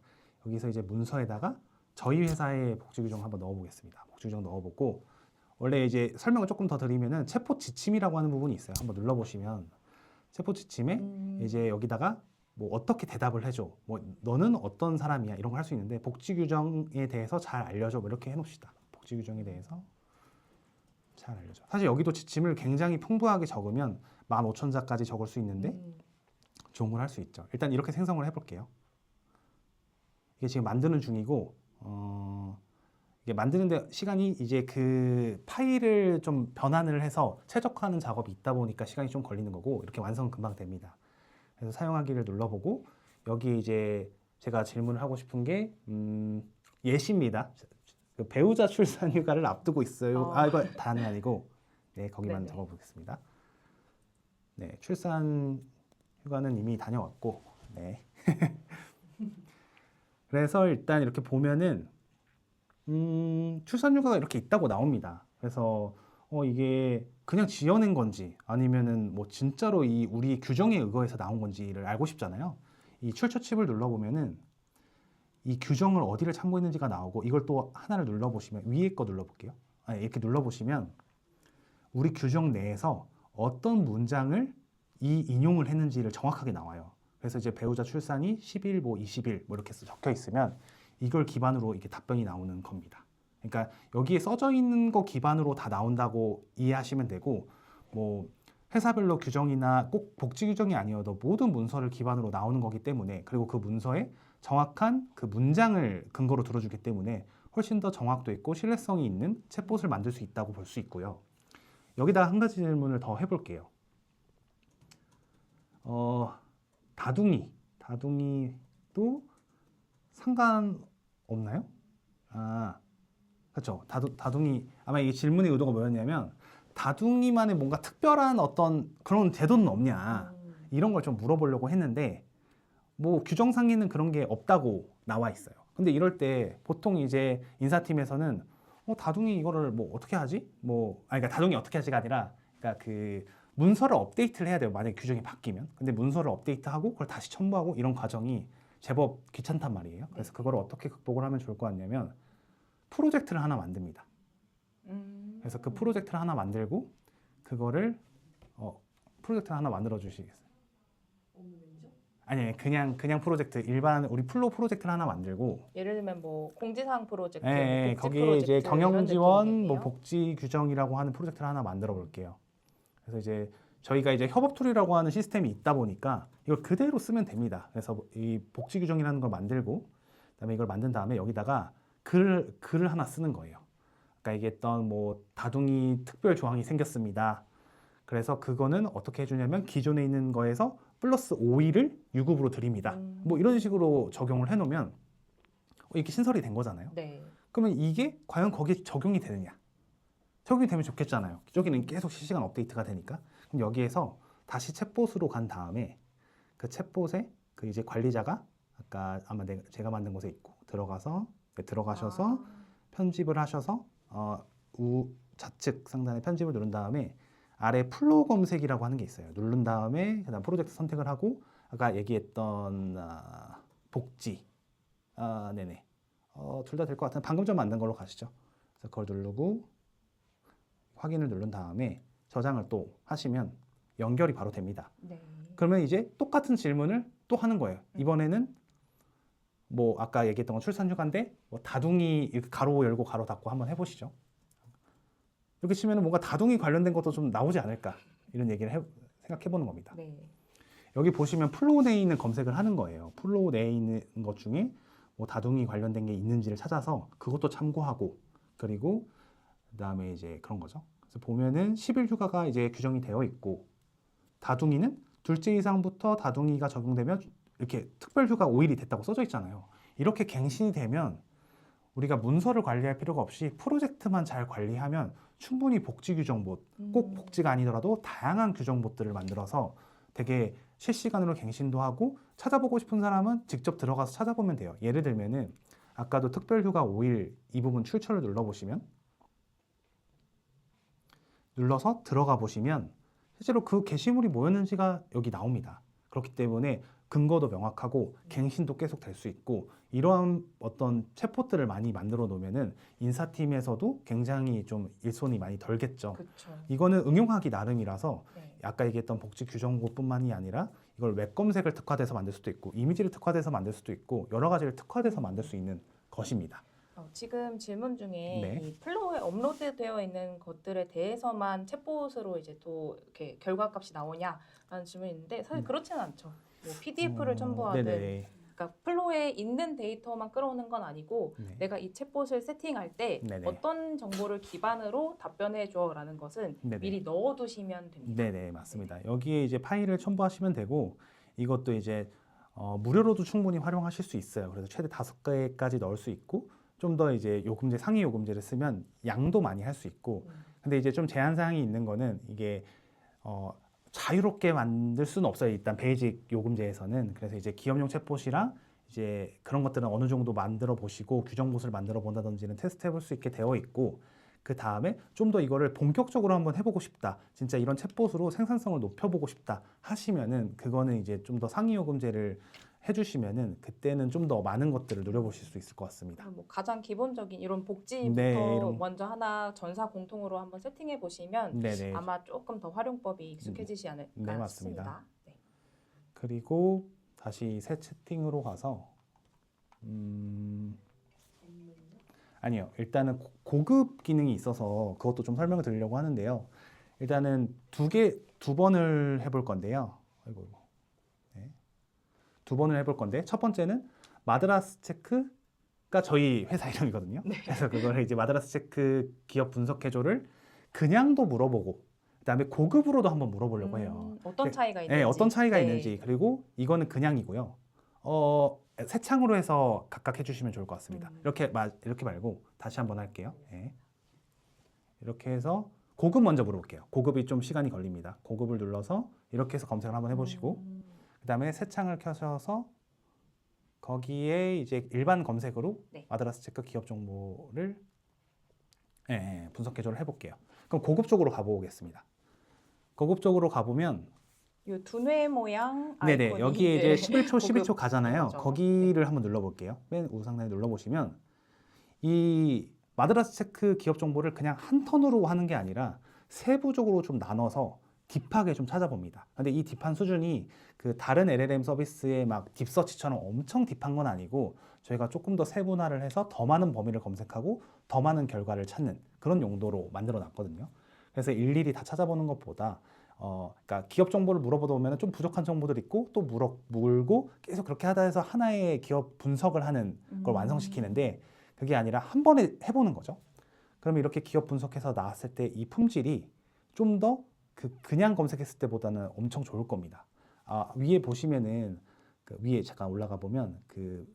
여기서 이제 문서에다가 저희 회사의 복지 규정 한번 넣어 보겠습니다. 복지 규정 넣어보고 원래 이제 설명을 조금 더 드리면은 챗봇 지침이라고 하는 부분이 있어요. 한번 눌러보시면 챗봇 지침에 이제 여기다가 뭐 어떻게 대답을 해줘, 뭐 너는 어떤 사람이야 이런 거 할 수 있는데 복지 규정에 대해서 잘 알려줘, 뭐 이렇게 해놓읍시다. 복지 규정에 대해서 잘 알려줘. 사실 여기도 지침을 굉장히 풍부하게 적으면 15,000자까지 적을 수 있는데 조용을 할 수 있죠. 일단 이렇게 생성을 해볼게요. 이게 지금 만드는 중이고 이게 만드는데 시간이 이제 그 파일을 좀 변환을 해서 최적화하는 작업이 있다 보니까 시간이 좀 걸리는 거고 이렇게 완성은 금방 됩니다. 그래서 사용하기를 눌러보고 여기 이제 제가 질문을 하고 싶은 게 예시입니다. 그 배우자 출산 휴가를 앞두고 있어요. 이거 다는 아니고 네 거기만 네네. 적어보겠습니다. 네 출산 휴가는 이미 다녀왔고 네. 그래서 일단 이렇게 보면은 출산 휴가가 이렇게 있다고 나옵니다. 그래서 이게 그냥 지어낸 건지 아니면은 뭐 진짜로 이 우리 규정에 의거해서 나온 건지를 알고 싶잖아요. 이 출처 칩을 눌러보면은 이 규정을 어디를 참고했는지가 나오고 이걸 또 하나를 눌러보시면 위에 거 눌러볼게요. 이렇게 눌러보시면 우리 규정 내에서 어떤 문장을 이 인용을 했는지를 정확하게 나와요. 그래서 이제 배우자 출산이 10일, 뭐 20일 뭐 이렇게 적혀 있으면 이걸 기반으로 이렇게 답변이 나오는 겁니다. 그러니까 여기에 써져 있는 거 기반으로 다 나온다고 이해하시면 되고 뭐 회사별로 규정이나 꼭 복지 규정이 아니어도 모든 문서를 기반으로 나오는 거기 때문에 그리고 그 문서에 정확한 그 문장을 근거로 들어주기 때문에 훨씬 더 정확도 있고 신뢰성이 있는 챗봇을 만들 수 있다고 볼 수 있고요. 여기다 한 가지 질문을 더 해볼게요. 다둥이도 상관없나요? 그렇죠. 다둥이 아마 이 질문의 의도가 뭐였냐면 다둥이만의 뭔가 특별한 어떤 그런 제도는 없냐 이런 걸 좀 물어보려고 했는데 뭐 규정상에는 그런 게 없다고 나와 있어요. 근데 이럴 때 보통 이제 인사팀에서는 다둥이 이거를 뭐 어떻게 하지? 그러니까 다둥이 어떻게 하지가 아니라 그러니까 그 문서를 업데이트를 해야 돼요. 만약에 규정이 바뀌면. 근데 문서를 업데이트하고 그걸 다시 첨부하고 이런 과정이 제법 귀찮단 말이에요. 그래서 그걸 어떻게 극복을 하면 좋을 것 같냐면 프로젝트를 하나 만듭니다. 그래서 그 프로젝트를 하나 만들고 그거를 프로젝트를 하나 만들어 주시겠어요? 아니 그냥 프로젝트 일반 우리 플로 프로젝트를 하나 만들고 예를 들면 뭐 공지사항 프로젝트, 복지 거기에 프로젝트 이제 경영 이런 지원, 느낌이겠네요. 뭐 복지 규정이라고 하는 프로젝트를 하나 만들어 볼게요. 그래서 이제 저희가 이제 협업 툴이라고 하는 시스템이 있다 보니까 이걸 그대로 쓰면 됩니다. 그래서 이 복지 규정이라는 걸 만들고 그다음에 이걸 만든 다음에 여기다가 글을 하나 쓰는 거예요. 아까 얘기했던 뭐 다둥이 특별 조항이 생겼습니다. 그래서 그거는 어떻게 해주냐면 기존에 있는 거에서 플러스 5일을 유급으로 드립니다. 뭐 이런 식으로 적용을 해놓으면 이렇게 신설이 된 거잖아요. 네. 그러면 이게 과연 거기에 적용이 되느냐? 적용이 되면 좋겠잖아요. 저기는 계속 실시간 업데이트가 되니까. 그럼 여기에서 다시 챗봇으로 간 다음에 그 챗봇에 그 이제 관리자가 아까 아마 제가 만든 곳에 있고 들어가셔서 편집을 하셔서 좌측 상단에 편집을 누른 다음에 아래 플로우 검색이라고 하는 게 있어요. 누른 다음에 그다음 프로젝트 선택을 하고 아까 얘기했던 복지 네네 둘 다 될 것 같은데 방금 전 만든 걸로 가시죠. 그래서 그걸 누르고 확인을 누른 다음에 저장을 또 하시면 연결이 바로 됩니다. 네. 그러면 이제 똑같은 질문을 또 하는 거예요. 이번에는 뭐 아까 얘기했던 건 출산휴가인데 뭐 다둥이 이렇게 가로 열고 가로 닫고 한번 해보시죠. 이렇게 치면은 뭔가 다둥이 관련된 것도 좀 나오지 않을까 이런 얘기를 생각해보는 겁니다. 네. 여기 보시면 플로우 내에 있는 검색을 하는 거예요. 플로우 내에 있는 것 중에 뭐 다둥이 관련된 게 있는지를 찾아서 그것도 참고하고 그리고 그다음에 이제 그런 거죠. 그래서 보면은 10일 휴가가 이제 규정이 되어 있고 다둥이는 둘째 이상부터 다둥이가 적용되면 이렇게 특별 휴가 5일이 됐다고 써져 있잖아요. 이렇게 갱신이 되면 우리가 문서를 관리할 필요가 없이 프로젝트만 잘 관리하면 충분히 복지 규정봇, 꼭 복지가 아니더라도 다양한 규정봇들을 만들어서 되게 실시간으로 갱신도 하고 찾아보고 싶은 사람은 직접 들어가서 찾아보면 돼요. 예를 들면은 아까도 특별휴가 5일 이 부분 출처를 눌러보시면 눌러서 들어가 보시면 실제로 그 게시물이 뭐였는지가 여기 나옵니다. 그렇기 때문에 근거도 명확하고 갱신도 계속 될 수 있고 이러한 어떤 챗봇들을 많이 만들어 놓으면은 인사팀에서도 굉장히 좀 일손이 많이 덜겠죠. 그쵸. 이거는 응용하기 나름이라서 네. 아까 얘기했던 복지 규정고뿐만이 아니라 이걸 웹 검색을 특화돼서 만들 수도 있고 이미지를 특화돼서 만들 수도 있고 여러 가지를 특화돼서 만들 수 있는 것입니다. 지금 질문 중에 네. 이 플로우에 업로드되어 있는 것들에 대해서만 챗봇으로 이제 또 이렇게 결과값이 나오냐라는 질문이 있는데 사실 그렇지는 않죠. 뭐 PDF를 첨부하든 네네. 그러니까 플로우에 있는 데이터만 끌어오는 건 아니고 네. 내가 이 챗봇을 세팅할 때 네네. 어떤 정보를 기반으로 답변해 줘라는 것은 네네. 미리 넣어두시면 됩니다. 네네, 맞습니다. 여기에 이제 파일을 첨부하시면 되고 이것도 이제 무료로도 충분히 활용하실 수 있어요. 그래서 최대 5개까지 넣을 수 있고 좀 더 이제 요금제 상위 요금제를 쓰면 양도 많이 할 수 있고 근데 이제 좀 제한 사항이 있는 거는 이게 자유롭게 만들 수는 없어요. 일단 베이직 요금제에서는. 그래서 이제 기업용 챗봇이랑 이제 그런 것들은 어느 정도 만들어 보시고 규정봇을 만들어 본다든지는 테스트 해볼 수 있게 되어 있고 그 다음에 좀 더 이거를 본격적으로 한번 해보고 싶다. 진짜 이런 챗봇으로 생산성을 높여보고 싶다 하시면은 그거는 이제 좀 더 상위 요금제를 해주시면은 그때는 좀 더 많은 것들을 누려보실 수 있을 것 같습니다. 뭐 가장 기본적인 이런 복지부터 네, 이런- 먼저 하나 전사 공통으로 한번 세팅해 보시면 네네. 아마 조금 더 활용법이 익숙해지지 않을까 네, 맞습니다. 싶습니다. 네. 그리고 다시 새 채팅으로 가서 아니요. 일단은 고급 기능이 있어서 그것도 좀 설명을 드리려고 하는데요. 일단은 두 번을 해볼 건데요. 아이고. 네. 두 번을 해볼 건데 첫 번째는 마드라스 체크가 저희 회사 이름이거든요. 그래서 그걸 이제 마드라스 체크 기업 분석해줘를 그냥도 물어보고 그다음에 고급으로도 한번 물어보려고 해요. 어떤 차이가 있는지. 네, 어떤 차이가 네. 있는지 그리고 이거는 그냥이고요. 새 창으로 해서 각각 해주시면 좋을 것 같습니다. 이렇게 말고 다시 한번 할게요. 네. 이렇게 해서 고급 먼저 물어볼게요. 고급이 좀 시간이 걸립니다. 고급을 눌러서 이렇게 해서 검색을 한번 해보시고 그 다음에 새 창을 켜셔서 거기에 이제 일반 검색으로 네. 마드라스 체크 기업 정보를 분석 개조를 해볼게요. 그럼 고급 쪽으로 가보겠습니다. 고급 쪽으로 가보면 이 두뇌 모양 네네 아이콘이 여기에 이제 11초, 12초 가잖아요. 거죠. 거기를 한번 눌러볼게요. 맨 우상단에 눌러보시면 이 마드라스 체크 기업 정보를 그냥 한 턴으로 하는 게 아니라 세부적으로 좀 나눠서 딥하게 좀 찾아봅니다. 근데 이 딥한 수준이 그 다른 LLM 서비스의 막 딥서치처럼 엄청 딥한 건 아니고 저희가 조금 더 세분화를 해서 더 많은 범위를 검색하고 더 많은 결과를 찾는 그런 용도로 만들어 놨거든요. 그래서 일일이 다 찾아보는 것보다 그러니까 기업 정보를 물어보다 보면 좀 부족한 정보들이 있고 또 물고 계속 그렇게 하다 해서 하나의 기업 분석을 하는 걸 완성시키는데 그게 아니라 한 번에 해보는 거죠. 그러면 이렇게 기업 분석해서 나왔을 때 이 품질이 좀 더 그냥 검색했을 때보다는 엄청 좋을 겁니다. 위에 보시면은 그 위에 잠깐 올라가 보면 그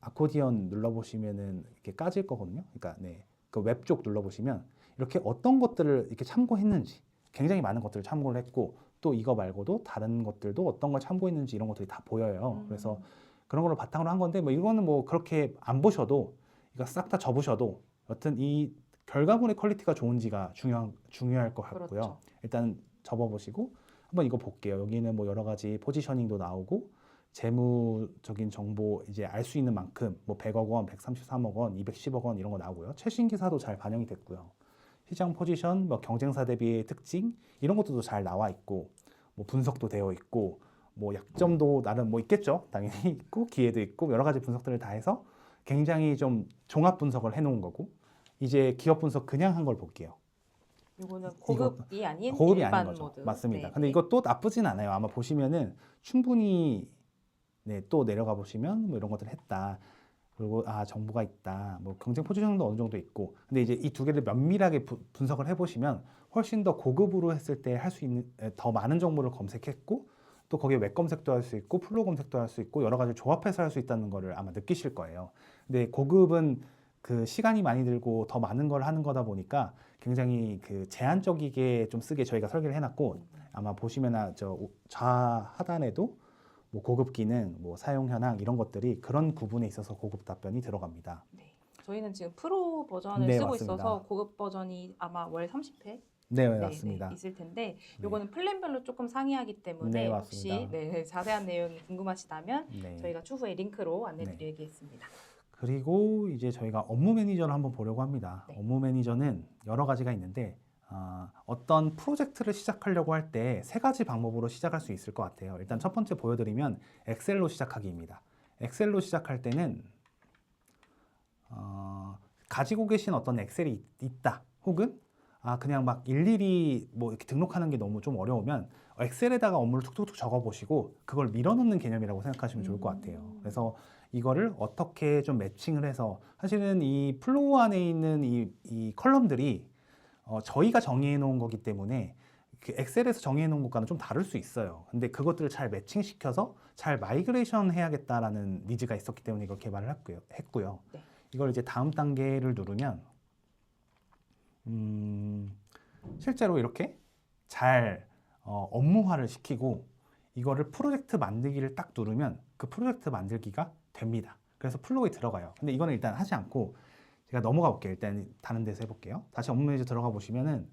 아코디언 눌러보시면은 이렇게 까질 거거든요. 그러니까 네, 그 웹 쪽 눌러보시면 이렇게 어떤 것들을 이렇게 참고했는지 굉장히 많은 것들을 참고를 했고 또 이거 말고도 다른 것들도 어떤 걸 참고했는지 이런 것들이 다 보여요. 그래서 그런 걸 바탕으로 한 건데 뭐 이거는 뭐 그렇게 안 보셔도 이거 싹 다 접으셔도 여튼 이 결과물의 퀄리티가 좋은지가 중요할 것 같고요. 그렇죠. 일단 접어보시고 한번 이거 볼게요. 여기는 뭐 여러 가지 포지셔닝도 나오고 재무적인 정보 이제 알 수 있는 만큼 뭐 100억 원, 133억 원, 210억 원 이런 거 나오고요. 최신 기사도 잘 반영이 됐고요. 시장 포지션, 뭐 경쟁사 대비의 특징 이런 것도 잘 나와 있고 뭐 분석도 되어 있고 뭐 약점도 나름 뭐 있겠죠. 당연히 있고 기회도 있고 여러 가지 분석들을 다 해서 굉장히 좀 종합 분석을 해놓은 거고 이제 기업 분석 그냥 한 걸 볼게요. 이거는 고급이 아닌 고급이 일반 아닌 거죠. 모드. 맞습니다. 네, 근데 네. 이것도 나쁘진 않아요. 아마 보시면은 충분히 네, 또 내려가 보시면 뭐 이런 것들을 했다. 그리고 정보가 있다. 뭐 경쟁 포지션도 어느 정도 있고. 근데 이제 이 두 개를 면밀하게 분석을 해보시면 훨씬 더 고급으로 했을 때 할 수 있는 더 많은 정보를 검색했고 또 거기에 웹 검색도 할 수 있고 플로우 검색도 할 수 있고 여러 가지 조합해서 할 수 있다는 거를 아마 느끼실 거예요. 근데 고급은 그 시간이 많이 들고 더 많은 걸 하는 거다 보니까 굉장히 그 제한적이게 좀 쓰게 저희가 설계를 해놨고 아마 보시면 저 좌하단에도 뭐 고급 기능, 뭐 사용 현황 이런 것들이 그런 구분에 있어서 고급 답변이 들어갑니다. 네. 저희는 지금 프로 버전을 네, 쓰고 맞습니다. 있어서 고급 버전이 아마 월 30회 네, 네, 맞습니다. 네, 있을 텐데 네. 요거는 플랜별로 조금 상이하기 때문에 네, 혹시 맞습니다. 네, 자세한 내용이 궁금하시다면 네. 저희가 추후에 링크로 안내드리겠습니다. 그리고 이제 저희가 업무 매니저를 한번 보려고 합니다. 네. 업무 매니저는 여러 가지가 있는데 어떤 프로젝트를 시작하려고 할 때 세 가지 방법으로 시작할 수 있을 것 같아요. 일단 첫 번째 보여드리면 엑셀로 시작하기입니다. 엑셀로 시작할 때는 가지고 계신 어떤 엑셀이 있다. 혹은 그냥 막 일일이 뭐 이렇게 등록하는 게 너무 좀 어려우면 엑셀에다가 업무를 툭툭툭 적어보시고 그걸 밀어넣는 개념이라고 생각하시면 좋을 것 같아요. 그래서 이거를 어떻게 좀 매칭을 해서 사실은 이 플로우 안에 있는 이 컬럼들이 저희가 정의해 놓은 거기 때문에 그 엑셀에서 정의해 놓은 것과는 좀 다를 수 있어요. 근데 그것들을 잘 매칭시켜서 잘 마이그레이션 해야겠다라는 니즈가 있었기 때문에 이걸 개발을 했고요. 네. 이걸 이제 다음 단계를 누르면 실제로 이렇게 잘 업무화를 시키고 이거를 프로젝트 만들기를 딱 누르면 그 프로젝트 만들기가 됩니다. 그래서 플로우에 들어가요. 근데 이거는 일단 하지 않고 제가 넘어가 볼게요. 일단 다른 데서 해볼게요. 다시 업무 매니저 들어가 보시면은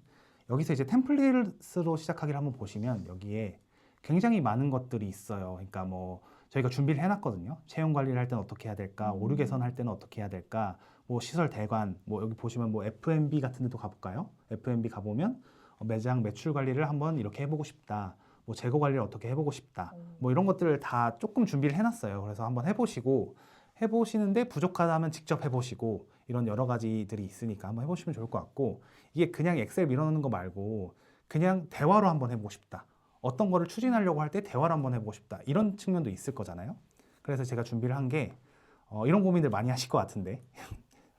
여기서 이제 템플릿으로 시작하기를 한번 보시면 여기에 굉장히 많은 것들이 있어요. 그러니까 뭐 저희가 준비를 해놨거든요. 채용 관리를 할 때는 어떻게 해야 될까? 오류 개선 할 때는 어떻게 해야 될까? 뭐 시설 대관, 뭐 여기 보시면 뭐 F&B 같은 데도 가볼까요? F&B 가보면 매장 매출 관리를 한번 이렇게 해보고 싶다. 뭐 재고 관리를 어떻게 해보고 싶다. 뭐 이런 것들을 다 조금 준비를 해놨어요. 그래서 한번 해보시는데 부족하다면 직접 해보시고 이런 여러 가지들이 있으니까 한번 해보시면 좋을 것 같고 이게 그냥 엑셀 밀어넣는 거 말고 그냥 대화로 한번 해보고 싶다. 어떤 거를 추진하려고 할 때 대화를 한번 해보고 싶다. 이런 측면도 있을 거잖아요. 그래서 제가 준비를 한 게 이런 고민들 많이 하실 것 같은데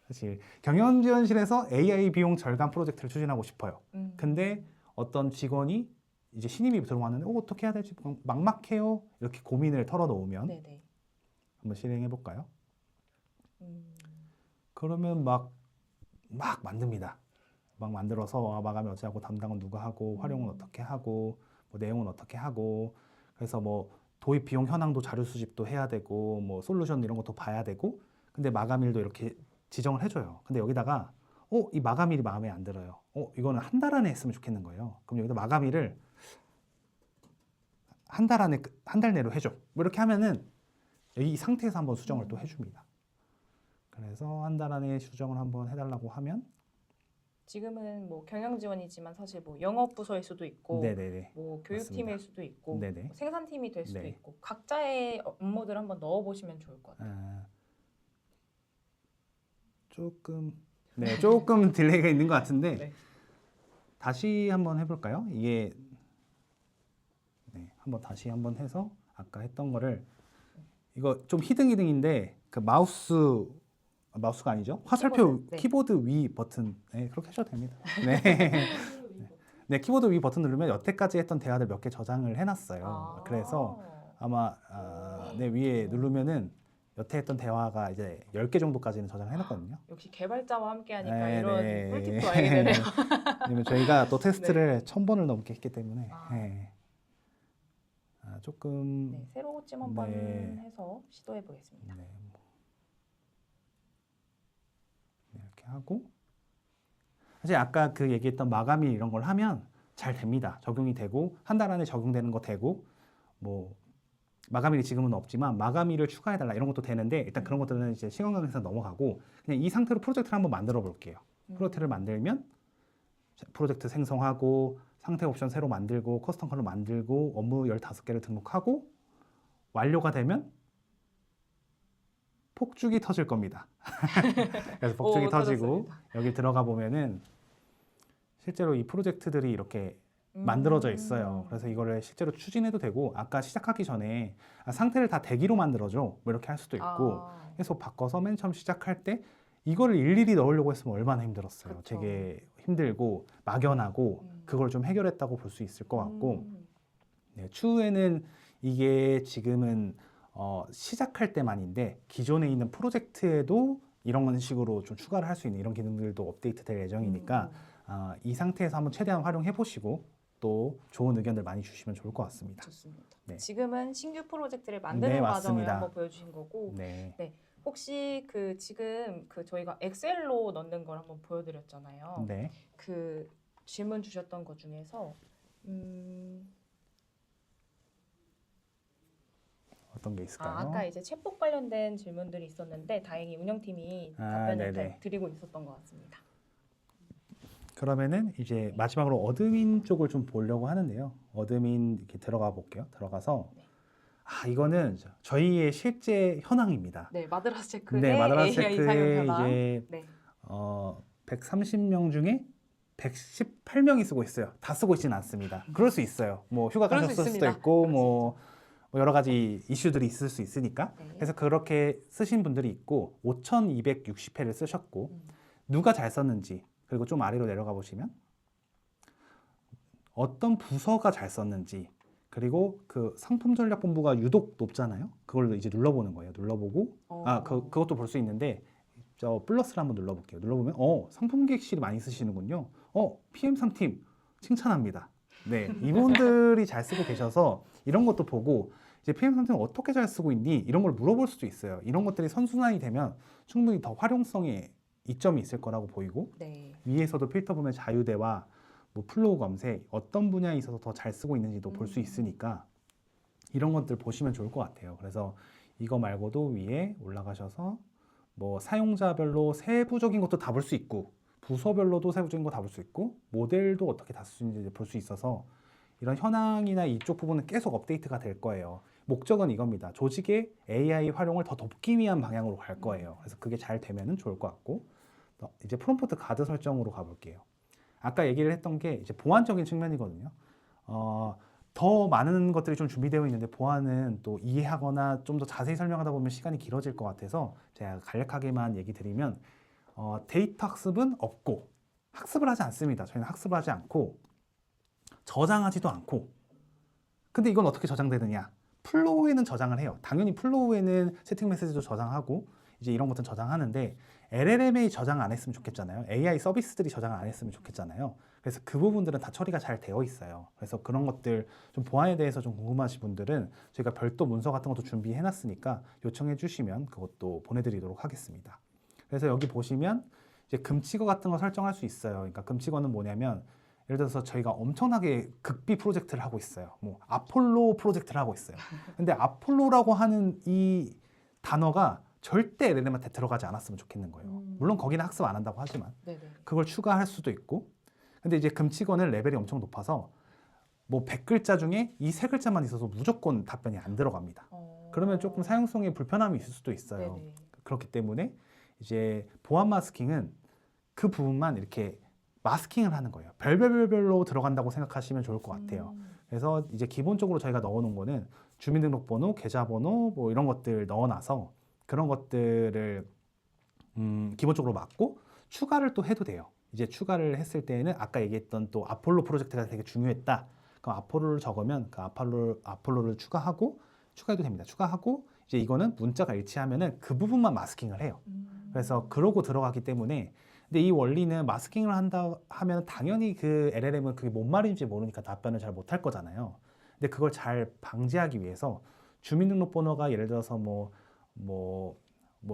사실 경영지원실에서 AI 비용 절감 프로젝트를 추진하고 싶어요. 근데 어떤 직원이 이제 신입이 들어왔는데 어떻게 해야 될지 막막해요. 이렇게 고민을 털어놓으면 네네. 한번 실행해 볼까요? 그러면 막 만듭니다. 막 만들어서 마감이 어찌하고 담당은 누가 하고 활용은 어떻게 하고 뭐 내용은 어떻게 하고 그래서 뭐 도입 비용 현황도 자료 수집도 해야 되고 뭐 솔루션 이런 것도 봐야 되고 근데 마감일도 이렇게 지정을 해줘요. 근데 여기다가 이 마감일이 마음에 안 들어요. 이거는 한 달 안에 했으면 좋겠는 거예요. 그럼 여기다 마감일을 한 달 내로 해줘. 뭐 이렇게 하면은 이 상태에서 한번 수정을 또 해줍니다. 그래서 한 달 안에 수정을 한번 해달라고 하면 지금은 뭐 경영 지원이지만 사실 뭐 영업 부서일 수도 있고 네네네. 뭐 교육팀일 맞습니다. 수도 있고 네네. 뭐 생산팀이 될 수도 네. 있고 각자의 업무들 한번 넣어보시면 좋을 것 같아요. 조금 딜레이가 있는 것 같은데 네. 다시 한번 해볼까요? 이게 한번 다시 한번 해서 아까 했던 거를 이거 좀 히등히등인데 그 마우스가 아니죠? 화살표 네. 키보드 위 버튼 그렇게 하셔도 됩니다. 네. 네, 키보드 위 버튼 누르면 여태까지 했던 대화들 몇 개 저장을 해놨어요. 그래서 아마 네, 위에 누르면은 여태 했던 대화가 이제 10개 정도까지는 저장을 해놨거든요. 역시 개발자와 함께하니까 네, 이런 네. 꿀팁도 알게 되네요. 왜냐면 저희가 또 테스트를 1000번을 넘게 했기 때문에 아. 네. 조금 네, 새로 찜 한번 네. 해서 시도해 보겠습니다. 네, 이렇게 하고 사실 아까 그 얘기했던 마감일 이런 걸 하면 잘 됩니다. 적용이 되고 한 달 안에 적용되는 거 되고 뭐 마감일이 지금은 없지만 마감일을 추가해달라 이런 것도 되는데 일단 그런 것들은 이제 시간 관계에서 넘어가고 그냥 이 상태로 프로젝트를 한번 만들어 볼게요. 프로젝트를 만들면 프로젝트 생성하고 상태 옵션 새로 만들고 커스텀 컬러 만들고 업무 15개를 등록하고 완료가 되면 폭죽이 터질 겁니다. 그래서 폭죽이 터지고 터졌습니다. 여기 들어가 보면은 실제로 이 프로젝트들이 이렇게 만들어져 있어요. 그래서 이거를 실제로 추진해도 되고 아까 시작하기 전에 상태를 다 대기로 만들어줘 뭐 이렇게 할 수도 있고 해서 바꿔서 맨 처음 시작할 때 이거를 일일이 넣으려고 했으면 얼마나 힘들었어요. 그쵸. 되게 힘들고 막연하고 그걸 좀 해결했다고 볼 수 있을 것 같고 네, 추후에는 이게 지금은 시작할 때만인데 기존에 있는 프로젝트에도 이런 식으로 좀 추가를 할 수 있는 이런 기능들도 업데이트 될 예정이니까 이 상태에서 한번 최대한 활용해 보시고 또 좋은 의견들 많이 주시면 좋을 것 같습니다. 좋습니다. 네. 지금은 신규 프로젝트를 만드는 네, 과정을 맞습니다. 한번 보여주신 거고 네. 혹시 그 지금 그 저희가 엑셀로 넣는 걸 한번 보여드렸잖아요. 네. 그 질문 주셨던 것 중에서 어떤 게 있을까요? 아까 이제 챗봇 관련된 질문들이 있었는데 다행히 운영팀이 답변을 네네. 드리고 있었던 것 같습니다. 그러면은 이제 마지막으로 어드민 쪽을 좀 보려고 하는데요. 어드민 이렇게 들어가 볼게요. 들어가서 이거는 저희의 실제 현황입니다. 네, 마드라스 체크의 네, 마드라스 AI 사용 체크에 현황. 이제 네. 130명 중에 118명이 쓰고 있어요. 다 쓰고 있지는 않습니다. 그럴 수 있어요. 뭐 휴가 그럴 수 가셨을 수도 있습니다. 있고 그럴 수 뭐 여러 가지 이슈들이 있을 수 있으니까. 네. 그래서 그렇게 쓰신 분들이 있고 5,260회를 쓰셨고 누가 잘 썼는지 그리고 좀 아래로 내려가 보시면 어떤 부서가 잘 썼는지 그리고 그 상품전략본부가 유독 높잖아요. 그걸 이제 눌러보는 거예요. 눌러보고 그것도 볼 수 있는데 저 플러스를 한번 눌러볼게요. 눌러보면 상품 기획실이 많이 쓰시는군요. PM3팀 칭찬합니다. 네, 이분들이 잘 쓰고 계셔서 이런 것도 보고 이제 PM3팀 어떻게 잘 쓰고 있니? 이런 걸 물어볼 수도 있어요. 이런 것들이 선순환이 되면 충분히 더 활용성에 이점이 있을 거라고 보이고 네. 위에서도 필터 보면 자유대화, 뭐 플로우 검색 어떤 분야에 있어서 더 잘 쓰고 있는지도 볼 수 있으니까 이런 것들 보시면 좋을 것 같아요. 그래서 이거 말고도 위에 올라가셔서 뭐 사용자별로 세부적인 것도 다 볼 수 있고 부서별로도 세부적인 거 다 볼 수 있고 모델도 어떻게 다 쓰는지 볼 수 있어서 이런 현황이나 이쪽 부분은 계속 업데이트가 될 거예요. 목적은 이겁니다. 조직의 AI 활용을 더 돕기 위한 방향으로 갈 거예요. 그래서 그게 잘 되면은 좋을 것 같고 이제 프롬프트 가드 설정으로 가볼게요. 아까 얘기를 했던 게 이제 보안적인 측면이거든요. 더 많은 것들이 좀 준비되어 있는데 보안은 또 이해하거나 좀 더 자세히 설명하다 보면 시간이 길어질 것 같아서 제가 간략하게만 얘기 드리면 데이터 학습은 없고 학습을 하지 않습니다. 저희는 학습을 하지 않고 저장하지도 않고 근데 이건 어떻게 저장되느냐 플로우에는 저장을 해요. 당연히 플로우에는 세팅 메시지도 저장하고 이제 이런 것들은 저장하는데 LLMA 저장 안 했으면 좋겠잖아요. AI 서비스들이 저장을 안 했으면 좋겠잖아요. 그래서 그 부분들은 다 처리가 잘 되어 있어요. 그래서 그런 것들 좀 보안에 대해서 좀 궁금하신 분들은 저희가 별도 문서 같은 것도 준비해 놨으니까 요청해 주시면 그것도 보내드리도록 하겠습니다. 그래서 여기 보시면 이제 금치거 같은 거 설정할 수 있어요. 그러니까 금치거는 뭐냐면 예를 들어서 저희가 엄청나게 극비 프로젝트를 하고 있어요. 뭐 아폴로 프로젝트를 하고 있어요. 근데 아폴로라고 하는 이 단어가 절대 LLM한테 들어가지 않았으면 좋겠는 거예요. 물론 거기는 학습 안 한다고 하지만 네네. 그걸 추가할 수도 있고 근데 이제 금치거는 레벨이 엄청 높아서 뭐 100글자 중에 이 3글자만 있어서 무조건 답변이 안 들어갑니다. 그러면 조금 사용성에 불편함이 있을 수도 있어요. 네네. 그렇기 때문에 이제 보안 마스킹은 그 부분만 이렇게 마스킹을 하는 거예요. 별별별로 들어간다고 생각하시면 좋을 것 같아요. 그래서 이제 기본적으로 저희가 넣어놓은 거는 주민등록번호, 계좌번호 뭐 이런 것들 넣어놔서 그런 것들을 기본적으로 맞고 추가를 또 해도 돼요. 이제 추가를 했을 때는 아까 얘기했던 또 아폴로 프로젝트가 되게 중요했다. 그럼 아폴로를 적으면 그 아폴로를 추가해도 됩니다. 추가하고 이제 이거는 문자가 일치하면은 그 부분만 마스킹을 해요. 그래서 그러고 들어가기 때문에 근데 이 원리는 마스킹을 한다 하면 당연히 그 LLM은 그게 뭔 말인지 모르니까 답변을 잘 못할 거잖아요. 근데 그걸 잘 방지하기 위해서 주민등록번호가 예를 들어서 뭐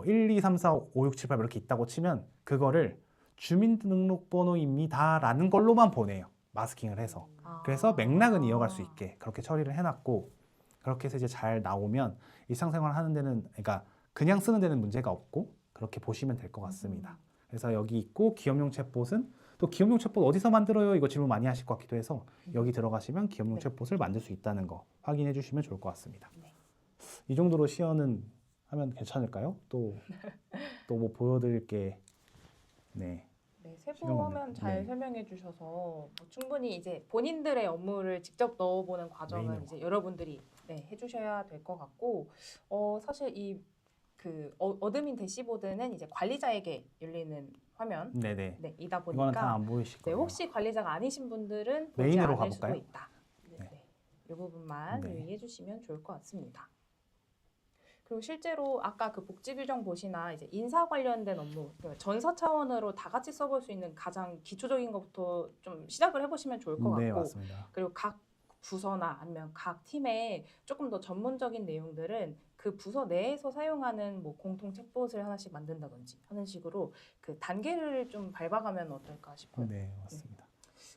1, 2, 3, 4, 5, 6, 7, 8 이렇게 있다고 치면 그거를 주민등록번호입니다라는 걸로만 보내요. 마스킹을 해서. 그래서 맥락은 이어갈 수 있게 그렇게 처리를 해놨고 그렇게 해서 이제 잘 나오면 일상생활 하는 데는 그러니까 그냥 쓰는 데는 문제가 없고 그렇게 보시면 될 것 같습니다. 그래서 여기 있고 기업용 챗봇은 또 기업용 챗봇 어디서 만들어요? 이거 질문 많이 하실 것 같기도 해서 여기 들어가시면 기업용 네. 챗봇을 만들 수 있다는 거 확인해 주시면 좋을 것 같습니다. 네. 이 정도로 시연은 하면 괜찮을까요? 또 뭐 보여드릴 게 네, 세부 시간 화면 없네. 잘 네. 설명해 주셔서 뭐 충분히 이제 본인들의 업무를 직접 넣어보는 과정은 메인으로. 이제 여러분들이 해주셔야 될 것 같고, 사실 이 그 어드민 대시보드는 이제 관리자에게 열리는 화면 네네. 이다 이거는 다 보니까 안 보이실 거예요. 혹시 관리자가 아니신 분들은 보지 메인으로 않을 수도 가볼까요? 있다. 네. 이 부분만 네. 유의해 주시면 좋을 것 같습니다. 그리고 실제로 아까 그 복지 규정 보시나 이제 인사 관련된 업무, 그러니까 전사 차원으로 다 같이 써볼 수 있는 가장 기초적인 것부터 좀 시작을 해보시면 좋을 것 네, 같고, 맞습니다. 그리고 각 부서나 아니면 각 팀의 조금 더 전문적인 내용들은 그 부서 내에서 사용하는 뭐 공통 챗봇을 하나씩 만든다든지 하는 식으로 그 단계를 좀 밟아가면 어떨까 싶어요. 네, 맞습니다.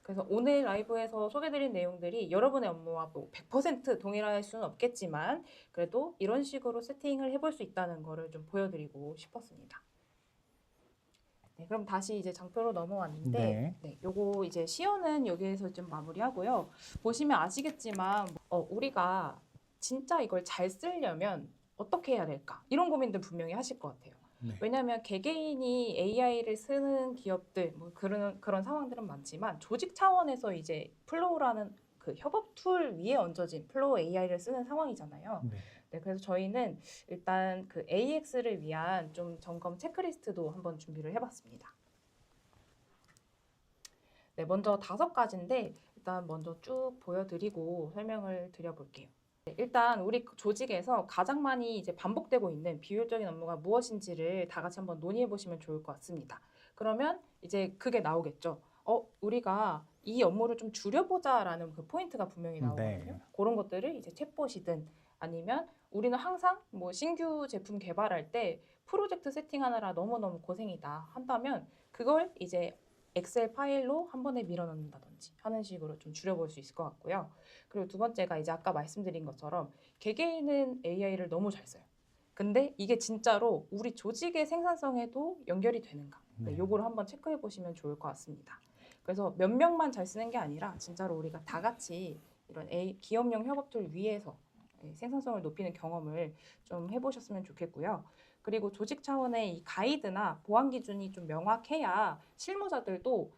그래서 오늘 라이브에서 소개드린 내용들이 여러분의 업무와 뭐 100% 동일할 수는 없겠지만 그래도 이런 식으로 세팅을 해볼 수 있다는 거를 좀 보여드리고 싶었습니다. 네, 그럼 다시 이제 장표로 넘어왔는데, 요거 이제 시연은 여기에서 좀 마무리하고요. 보시면 아시겠지만, 우리가 진짜 이걸 잘 쓰려면 어떻게 해야 될까? 이런 고민들 분명히 하실 것 같아요. 네. 왜냐하면 개개인이 AI를 쓰는 기업들, 뭐 그런 상황들은 많지만 조직 차원에서 이제 플로우라는 그 협업 툴 위에 얹어진 플로우 AI를 쓰는 상황이잖아요. 네. 네, 그래서 저희는 일단 그 AX를 위한 좀 점검 체크리스트도 한번 준비를 해봤습니다. 네, 먼저 5가지인데 일단 먼저 쭉 보여드리고 설명을 드려볼게요. 네, 일단 우리 조직에서 가장 많이 이제 반복되고 있는 비효율적인 업무가 무엇인지를 다 같이 한번 논의해 보시면 좋을 것 같습니다. 그러면 이제 그게 나오겠죠. 우리가 이 업무를 좀 줄여보자라는 그 포인트가 분명히 나오거든요. 네. 그런 것들을 이제 챗봇이든 아니면 우리는 항상 뭐 신규 제품 개발할 때 프로젝트 세팅하느라 너무너무 고생이다 한다면 그걸 이제 엑셀 파일로 한 번에 밀어넣는다든지 하는 식으로 좀 줄여볼 수 있을 것 같고요. 그리고 두 번째가 이제 아까 말씀드린 것처럼 개개인은 AI를 너무 잘 써요. 근데 이게 진짜로 우리 조직의 생산성에도 연결이 되는가? 네. 요거를 한번 체크해 보시면 좋을 것 같습니다. 그래서 몇 명만 잘 쓰는 게 아니라 진짜로 우리가 다 같이 이런 기업용 협업 툴 위에서 생산성을 높이는 경험을 좀 해보셨으면 좋겠고요. 그리고 조직 차원의 이 가이드나 보안 기준이 좀 명확해야 실무자들도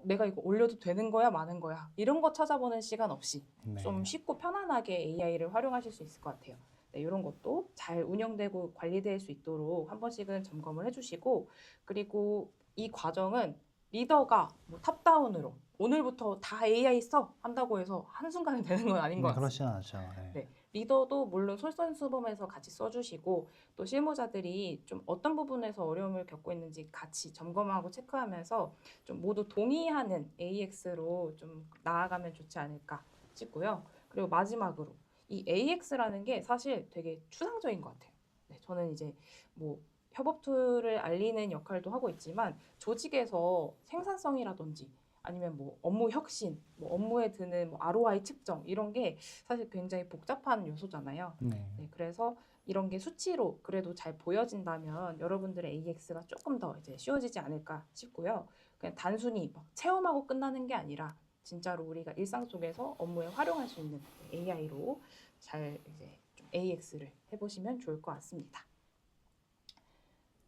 내가 이거 올려도 되는 거야, 마는 거야 이런 거 찾아보는 시간 없이 네. 좀 쉽고 편안하게 AI를 활용하실 수 있을 것 같아요. 네, 이런 것도 잘 운영되고 관리될 수 있도록 한 번씩은 점검을 해주시고 그리고 이 과정은 리더가 뭐 탑다운으로 오늘부터 다 AI 써 한다고 해서 한순간에 되는 건 아닌 것 같습니다. 그렇진 않죠. 네, 리더도 물론 솔선수범해서 같이 써주시고 또 실무자들이 좀 어떤 부분에서 어려움을 겪고 있는지 같이 점검하고 체크하면서 좀 모두 동의하는 AX로 좀 나아가면 좋지 않을까 싶고요. 그리고 마지막으로 이 AX라는 게 사실 되게 추상적인 것 같아요. 네, 저는 이제 뭐 협업 툴을 알리는 역할도 하고 있지만 조직에서 생산성이라든지 아니면 뭐 업무 혁신, 뭐 업무에 드는 뭐 ROI 측정 이런 게 사실 굉장히 복잡한 요소잖아요. 네. 네, 그래서 이런 게 수치로 그래도 잘 보여진다면 여러분들의 AX가 조금 더 이제 쉬워지지 않을까 싶고요. 그냥 단순히 막 체험하고 끝나는 게 아니라 진짜로 우리가 일상 속에서 업무에 활용할 수 있는 AI로 잘 이제 좀 AX를 해보시면 좋을 것 같습니다.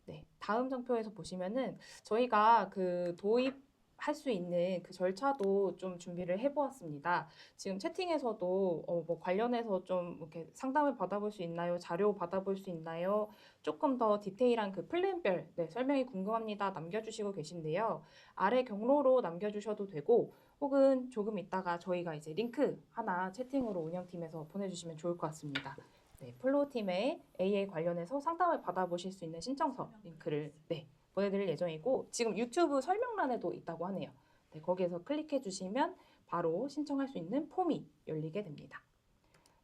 네, 다음 장표에서 보시면은 저희가 그 도입 할 수 있는 그 절차도 좀 준비를 해보았습니다. 지금 채팅에서도 뭐 관련해서 좀 이렇게 상담을 받아볼 수 있나요? 자료 받아볼 수 있나요? 조금 더 디테일한 그 플랜별 설명이 궁금합니다. 남겨주시고 계신데요. 아래 경로로 남겨주셔도 되고 혹은 조금 있다가 저희가 이제 링크 하나 채팅으로 운영팀에서 보내주시면 좋을 것 같습니다. 네, 플로우팀의 AI 관련해서 상담을 받아보실 수 있는 신청서 링크를 보내드릴 예정이고 지금 유튜브 설명란에도 있다고 하네요. 네, 거기에서 클릭해 주시면 바로 신청할 수 있는 폼이 열리게 됩니다.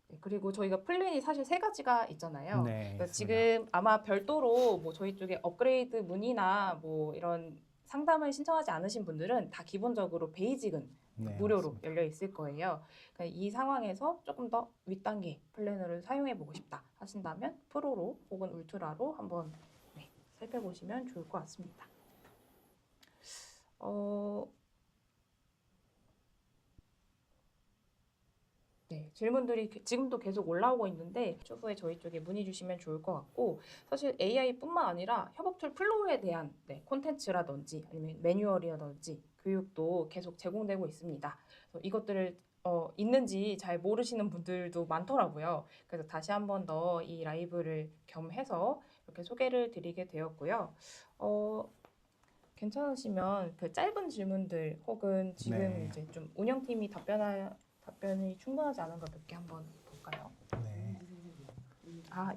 네, 그리고 저희가 플랜이 사실 3가지가 있잖아요. 네, 그래서 있습니다. 지금 아마 별도로 뭐 저희 쪽에 업그레이드 문의나 뭐 이런 상담을 신청하지 않으신 분들은 다 기본적으로 베이직은 네, 무료로 맞습니다. 열려 있을 거예요. 그러니까 이 상황에서 조금 더 윗단계 플래너를 사용해 보고 싶다 하신다면 프로로 혹은 울트라로 한번 살펴보시면 좋을 것 같습니다. 네, 질문들이 지금도 계속 올라오고 있는데 추후에 저희 쪽에 문의 주시면 좋을 것 같고 사실 AI뿐만 아니라 협업툴 플로우에 대한 콘텐츠라든지 아니면 매뉴얼이라든지 교육도 계속 제공되고 있습니다. 그래서 이것들을 있는지 잘 모르시는 분들도 많더라고요. 그래서 다시 한 번 더 이 라이브를 겸해서 이렇게 소개를 드리게 되었고요. 괜찮으시면 그 짧은 질문들 혹은 지금 네. 이제 좀 운영팀이 답변이 충분하지 않은 것 몇 개 한번 볼까요? 네.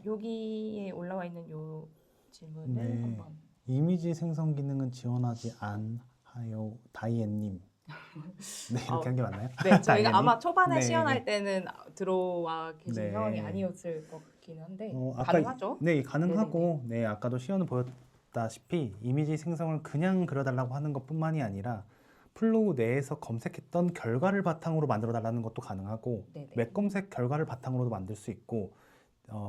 여기에 올라와 있는 요 질문을 네. 한번. 이미지 생성 기능은 지원하지 않아요, 다이앤님. 네, 이렇게 한 게 맞나요? 네, 저희가 다이앤님? 아마 초반에 네. 시연할 때는 들어와 계신 네. 상황이 아니었을 것 같긴 한데 아까 가능하죠? 네, 가능하고 네, 아까도 시연을 보였다시피 이미지 생성을 그냥 그려달라고 하는 것뿐만이 아니라 플로우 내에서 검색했던 결과를 바탕으로 만들어 달라는 것도 가능하고 네네. 웹 검색 결과를 바탕으로도 만들 수 있고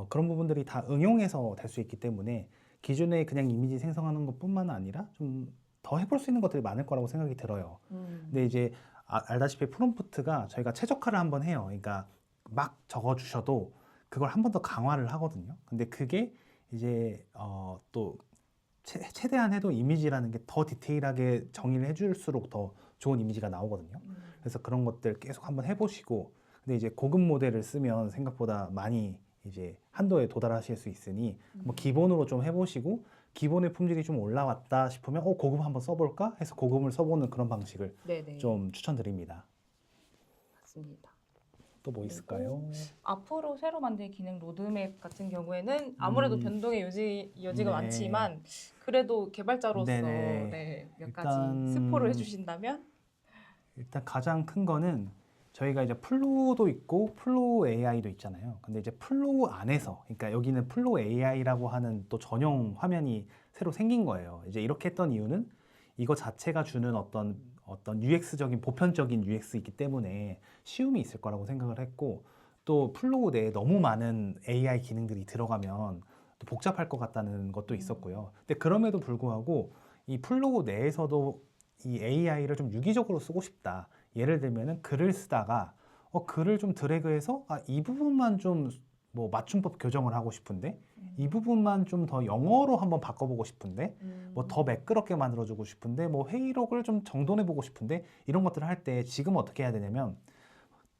그런 부분들이 다 응용해서 될 수 있기 때문에 기존에 그냥 이미지 생성하는 것뿐만 아니라 좀 더 해볼 수 있는 것들이 많을 거라고 생각이 들어요. 근데 이제 알다시피 프롬프트가 저희가 최적화를 한번 해요. 그러니까 막 적어주셔도 그걸 한 번 더 강화를 하거든요. 근데 그게 이제 또 최대한 해도 이미지라는 게 더 디테일하게 정의를 해줄수록 더 좋은 이미지가 나오거든요. 그래서 그런 것들 계속 한번 해보시고, 근데 이제 고급 모델을 쓰면 생각보다 많이 이제 한도에 도달하실 수 있으니 뭐 기본으로 좀 해보시고 기본의 품질이 좀 올라왔다 싶으면 고급 한번 써볼까 해서 고급을 써보는 그런 방식을 네네. 좀 추천드립니다. 맞습니다. 또 뭐 있을까요? 앞으로 새로 만들 기능 로드맵 같은 경우에는 아무래도 변동의 여지가 네. 많지만 그래도 개발자로서 네네. 몇 일단 가지 스포를 해주신다면 일단 가장 큰 거는 저희가 이제 플로우도 있고 플로우 AI도 있잖아요. 근데 이제 플로우 안에서, 그러니까 여기는 플로우 AI라고 하는 또 전용 화면이 새로 생긴 거예요. 이제 이렇게 했던 이유는 이거 자체가 주는 어떤 UX적인 보편적인 UX이기 때문에 쉬움이 있을 거라고 생각을 했고, 또 플로우 내에 너무 많은 AI 기능들이 들어가면 또 복잡할 것 같다는 것도 있었고요. 근데 그럼에도 불구하고 이 플로우 내에서도 이 AI를 좀 유기적으로 쓰고 싶다. 예를 들면은 글을 쓰다가 글을 좀 드래그해서 이 부분만 좀 뭐 맞춤법 교정을 하고 싶은데 이 부분만 좀 더 영어로 한번 바꿔보고 싶은데 뭐 더 매끄럽게 만들어주고 싶은데 뭐 회의록을 좀 정돈해보고 싶은데 이런 것들을 할 때 지금 어떻게 해야 되냐면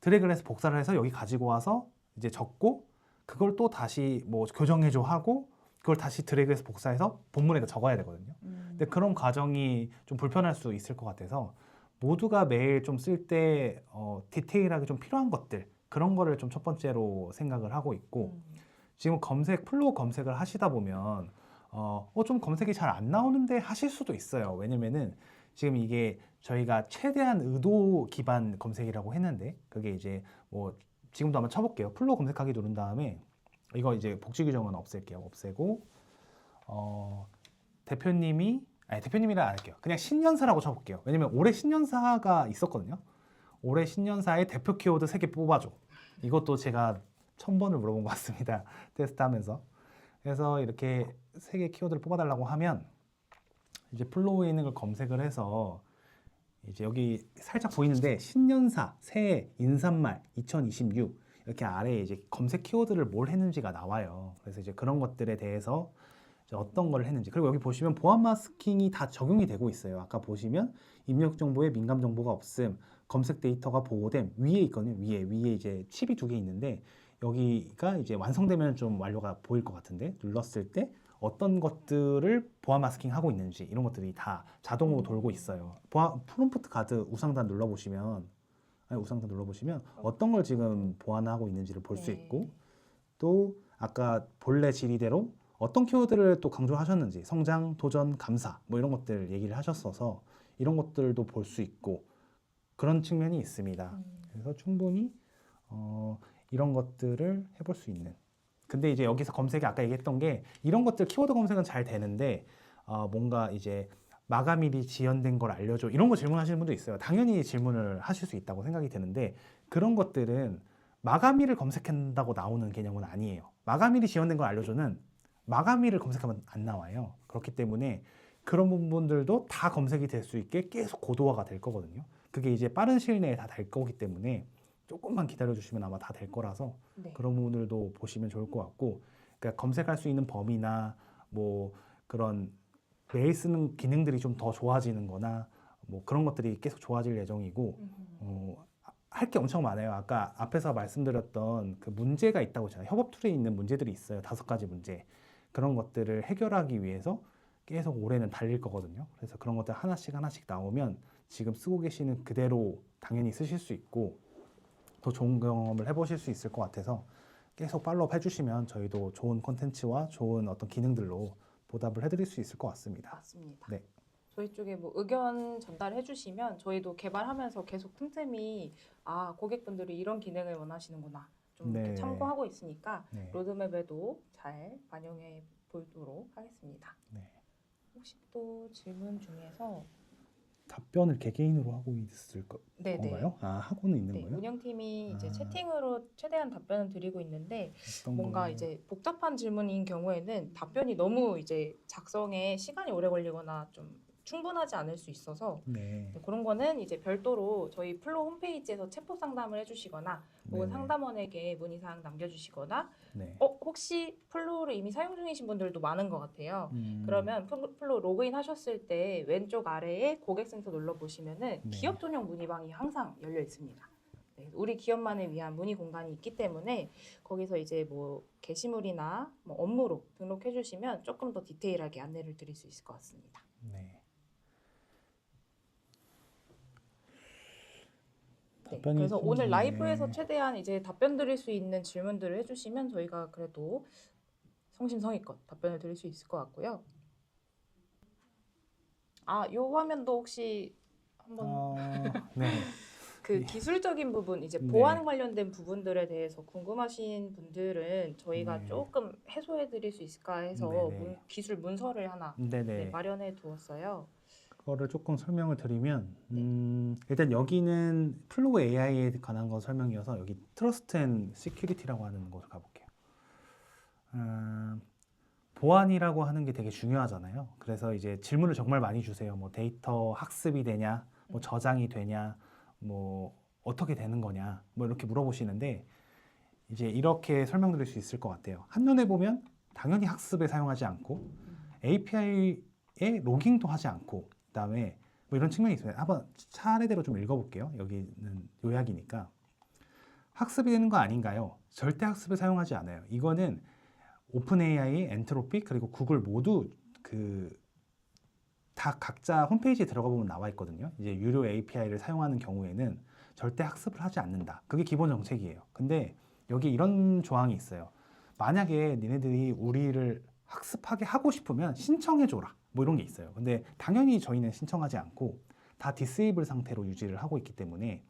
드래그를 해서 복사를 해서 여기 가지고 와서 이제 적고 그걸 또 다시 뭐 교정해줘 하고 그걸 다시 드래그해서 복사해서 본문에다 적어야 되거든요. 근데 그런 과정이 좀 불편할 수 있을 것 같아서 모두가 매일 좀 쓸 때 디테일하게 좀 필요한 것들 그런 거를 좀 첫 번째로 생각을 하고 있고 지금 플로우 검색을 하시다 보면 좀 검색이 잘 안 나오는데 하실 수도 있어요. 왜냐면은 지금 이게 저희가 최대한 의도 기반 검색이라고 했는데 그게 이제 뭐 지금도 한번 쳐볼게요. 플로우 검색하기 누른 다음에 이거 이제 복지 규정은 없앨게요. 없애고 대표님이라 안 할게요. 그냥 신년사라고 쳐볼게요. 왜냐면 올해 신년사가 있었거든요. 올해 신년사의 대표 키워드 3개 뽑아줘. 이것도 제가 1000번을 물어본 것 같습니다. 테스트하면서. 그래서 이렇게 3개 키워드를 뽑아달라고 하면 이제 플로우에 있는 걸 검색을 해서 이제 여기 살짝 보이는데 신년사, 새해, 인사말, 2026 이렇게 아래에 이제 검색 키워드를 뭘 했는지가 나와요. 그래서 이제 그런 것들에 대해서 이제 어떤 걸 했는지. 그리고 여기 보시면 보안 마스킹이 다 적용이 되고 있어요. 아까 보시면 입력 정보에 민감 정보가 없음, 검색 데이터가 보호됨, 위에 있거든요. 위에 이제 칩이 두 개 있는데 여기가 이제 완성되면 좀 완료가 보일 것 같은데 눌렀을 때 어떤 것들을 보안 마스킹 하고 있는지 이런 것들이 다 자동으로 돌고 있어요. 프롬프트 가드 우상단 눌러보시면 어떤 걸 지금 보완하고 있는지를 볼 수 네. 있고 또 아까 본래 질의대로 어떤 키워드를 또 강조하셨는지 성장, 도전, 감사 뭐 이런 것들 얘기를 하셨어서 이런 것들도 볼 수 있고 그런 측면이 있습니다. 그래서 충분히 이런 것들을 해볼 수 있는. 근데 이제 여기서 검색이 아까 얘기했던 게 이런 것들 키워드 검색은 잘 되는데 뭔가 이제 마감일이 지연된 걸 알려줘 이런 거 질문하시는 분도 있어요. 당연히 질문을 하실 수 있다고 생각이 드는데 그런 것들은 마감일을 검색한다고 나오는 개념은 아니에요. 마감일이 지연된 걸 알려줘는 마감일을 검색하면 안 나와요. 그렇기 때문에 그런 부분들도 다 검색이 될 수 있게 계속 고도화가 될 거거든요. 그게 이제 빠른 시일 내에 다 될 거기 때문에 조금만 기다려 주시면 아마 다 될 거라서 네. 그런 부분들도 보시면 좋을 것 같고 그러니까 검색할 수 있는 범위나 뭐 그런 매일 쓰는 기능들이 좀 더 좋아지는 거나 뭐 그런 것들이 계속 좋아질 예정이고 할 게 엄청 많아요. 아까 앞에서 말씀드렸던 그 문제가 있다고 했잖아요. 협업 툴에 있는 문제들이 있어요. 5가지 문제. 그런 것들을 해결하기 위해서 계속 올해는 달릴 거거든요. 그래서 그런 것들 하나씩 나오면 지금 쓰고 계시는 그대로 당연히 쓰실 수 있고 더 좋은 경험을 해보실 수 있을 것 같아서 계속 팔로우 해주시면 저희도 좋은 콘텐츠와 좋은 어떤 기능들로 보답을 해드릴 수 있을 것 같습니다. 맞습니다. 네. 저희 쪽에 뭐 의견 전달해 주시면 저희도 개발하면서 계속 틈틈이 고객분들이 이런 기능을 원하시는구나 좀 이렇게 네. 참고하고 있으니까 네. 로드맵에도 잘 반영해 보도록 하겠습니다. 네. 혹시 또 질문 중에서 답변을 개개인으로 하고 있을 네네. 건가요? 하고는 있는 네, 거예요? 운영팀이 이제 채팅으로 최대한 답변을 드리고 있는데 어떤 뭔가 거? 이제 복잡한 질문인 경우에는 답변이 너무 이제 작성에 시간이 오래 걸리거나 좀 충분하지 않을 수 있어서 네. 그런 거는 이제 별도로 저희 플로 홈페이지에서 챗봇 상담을 해주시거나 혹은 네네. 상담원에게 문의사항 남겨주시거나 네. 혹시 플로우를 이미 사용 중이신 분들도 많은 것 같아요. 그러면 플로 로그인 하셨을 때 왼쪽 아래에 고객센터 눌러보시면은 네. 기업 전용 문의방이 항상 열려 있습니다. 네, 우리 기업만을 위한 문의 공간이 있기 때문에 거기서 이제 뭐 게시물이나 뭐 업무로 등록해 주시면 조금 더 디테일하게 안내를 드릴 수 있을 것 같습니다. 네. 네, 답변이 그래서 좀 오늘 네. 라이브에서 최대한 이제 답변 드릴 수 있는 질문들을 해주시면 저희가 그래도 성심성의껏 답변을 드릴 수 있을 것 같고요. 요 화면도 혹시 한번 네. 그 기술적인 부분 이제 네. 보안 관련된 부분들에 대해서 궁금하신 분들은 저희가 네. 조금 해소해 드릴 수 있을까 해서 네네. 기술 문서를 하나 네네. 마련해 두었어요. 그거를 조금 설명을 드리면 일단 여기는 플로우 AI에 관한 거 설명이어서 여기 트러스트 앤 시큐리티라고 하는 곳을 가볼게요. 보안이라고 하는 게 되게 중요하잖아요. 그래서 이제 질문을 정말 많이 주세요. 뭐 데이터 학습이 되냐, 뭐 저장이 되냐, 뭐 어떻게 되는 거냐, 뭐 이렇게 물어보시는데 이제 이렇게 설명드릴 수 있을 것 같아요. 한눈에 보면 당연히 학습에 사용하지 않고 API에 로깅도 하지 않고 그다음에 뭐 이런 측면이 있어요. 한번 차례대로 좀 읽어볼게요. 여기는 요약이니까 학습이 되는 거 아닌가요? 절대 학습을 사용하지 않아요. 이거는 오픈 AI, 엔트로피 그리고 구글 모두 다 각자 홈페이지에 들어가 보면 나와 있거든요. 이제 유료 API를 사용하는 경우에는 절대 학습을 하지 않는다. 그게 기본 정책이에요. 근데 여기 이런 조항이 있어요. 만약에 니네들이 우리를 학습하게 하고 싶으면 신청해줘라. 뭐 이런 게 있어요. 근데 당연히 저희는 신청하지 않고 다 디세이블 상태로 유지를 하고 있기 때문에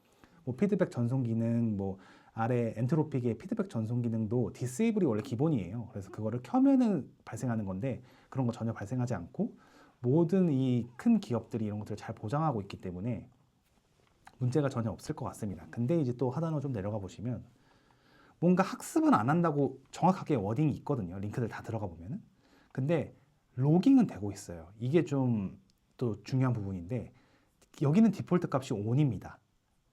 뭐 피드백 전송 기능, 뭐 아래 엔트로픽의 피드백 전송 기능도 디세이블이 원래 기본이에요. 그래서 그거를 켜면은 발생하는 건데 그런 거 전혀 발생하지 않고 모든 이 큰 기업들이 이런 것들을 잘 보장하고 있기 때문에 문제가 전혀 없을 것 같습니다. 근데 이제 또 하단으로 좀 내려가 보시면 뭔가 학습은 안 한다고 정확하게 워딩이 있거든요. 링크들 다 들어가 보면은. 근데 로깅은 되고 있어요. 이게 좀 또 중요한 부분인데 여기는 디폴트 값이 on입니다.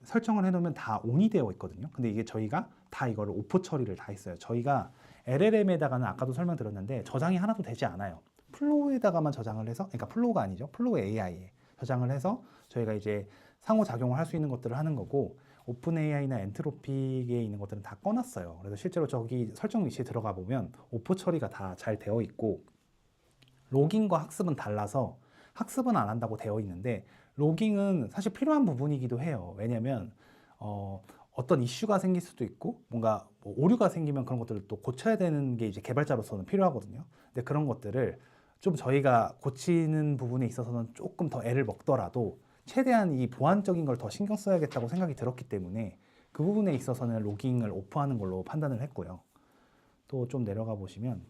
설정을 해놓으면 다 on이 되어 있거든요. 근데 이게 저희가 다 이거를 오프 처리를 다 했어요. 저희가 LLM에다가는 아까도 설명드렸는데 저장이 하나도 되지 않아요. 플로우에다가만 저장을 해서, 그러니까 플로우가 아니죠. 플로우 AI에 저장을 해서 저희가 이제 상호작용을 할 수 있는 것들을 하는 거고, 오픈 AI나 엔트로픽에 있는 것들은 다 꺼놨어요. 그래서 실제로 저기 설정 위치에 들어가 보면 오프 처리가 다 잘 되어 있고, 로깅과 학습은 달라서 학습은 안 한다고 되어 있는데, 로깅은 사실 필요한 부분이기도 해요. 왜냐면 어떤 이슈가 생길 수도 있고, 뭔가 뭐 오류가 생기면 그런 것들을 또 고쳐야 되는 게 이제 개발자로서는 필요하거든요. 근데 그런 것들을 좀 저희가 고치는 부분에 있어서는 조금 더 애를 먹더라도 최대한 이 보안적인 걸 더 신경 써야겠다고 생각이 들었기 때문에 그 부분에 있어서는 로깅을 오프하는 걸로 판단을 했고요. 또 좀 내려가 보시면,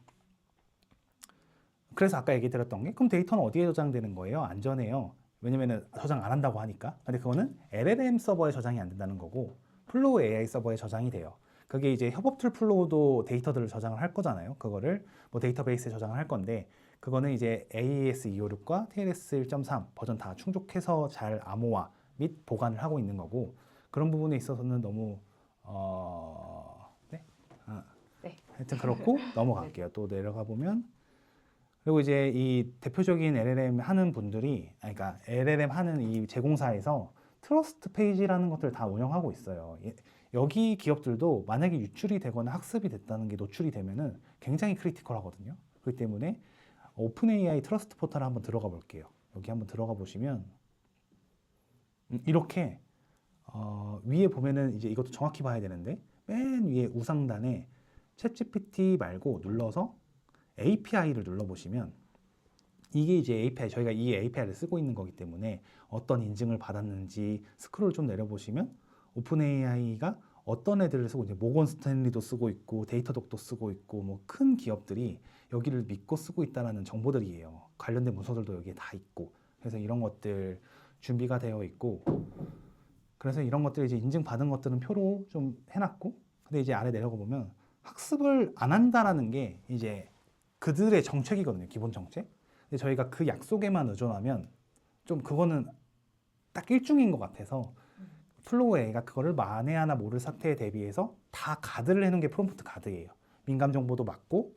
그래서 아까 얘기 드렸던 게, 그럼 데이터는 어디에 저장되는 거예요? 안전해요. 왜냐면은 저장 안 한다고 하니까. 근데 그거는 LLM 서버에 저장이 안 된다는 거고, 플로우 AI 서버에 저장이 돼요. 그게 이제 협업 툴 플로우도 데이터들을 저장을 할 거잖아요. 그거를 뭐 데이터베이스에 저장을 할 건데, 그거는 이제 AES 256과 TLS 1.3 버전 다 충족해서 잘 암호화 및 보관을 하고 있는 거고, 그런 부분에 있어서는 너무 네? 네. 하여튼 그렇고 넘어갈게요. 또 내려가 보면, 그리고 이제 이 대표적인 LLM 하는 분들이, 그러니까 LLM 하는 이 제공사에서 트러스트 페이지라는 것들을 다 운영하고 있어요. 여기 기업들도 만약에 유출이 되거나 학습이 됐다는 게 노출이 되면은 굉장히 크리티컬하거든요. 그렇기 때문에 오픈 AI 트러스트 포털에 한번 들어가 볼게요. 여기 한번 들어가 보시면 이렇게 위에 보면은 이제 이것도 정확히 봐야 되는데, 맨 위에 우상단에 챗GPT 말고 눌러서 API를 눌러보시면, 이게 이제 API, 저희가 이 API를 쓰고 있는 거기 때문에 어떤 인증을 받았는지 스크롤 좀 내려보시면, 오픈 AI가 어떤 애들을 쓰고, 이제 모건 스탠리도 쓰고 있고 데이터독도 쓰고 있고, 뭐 큰 기업들이 여기를 믿고 쓰고 있다는 정보들이에요. 관련된 문서들도 여기에 다 있고, 그래서 이런 것들 준비가 되어 있고, 그래서 이런 것들 이제 인증받은 것들은 표로 좀 해놨고, 근데 이제 아래 내려가 보면 학습을 안 한다라는 게 이제 그들의 정책이거든요. 기본 정책. 근데 저희가 그 약속에만 의존하면 좀 그거는 딱 일중인 것 같아서, 플로우 A가 그거를 만에 하나 모를 사태에 대비해서 다 가드를 해놓은 게 프롬프트 가드예요. 민감 정보도 막고,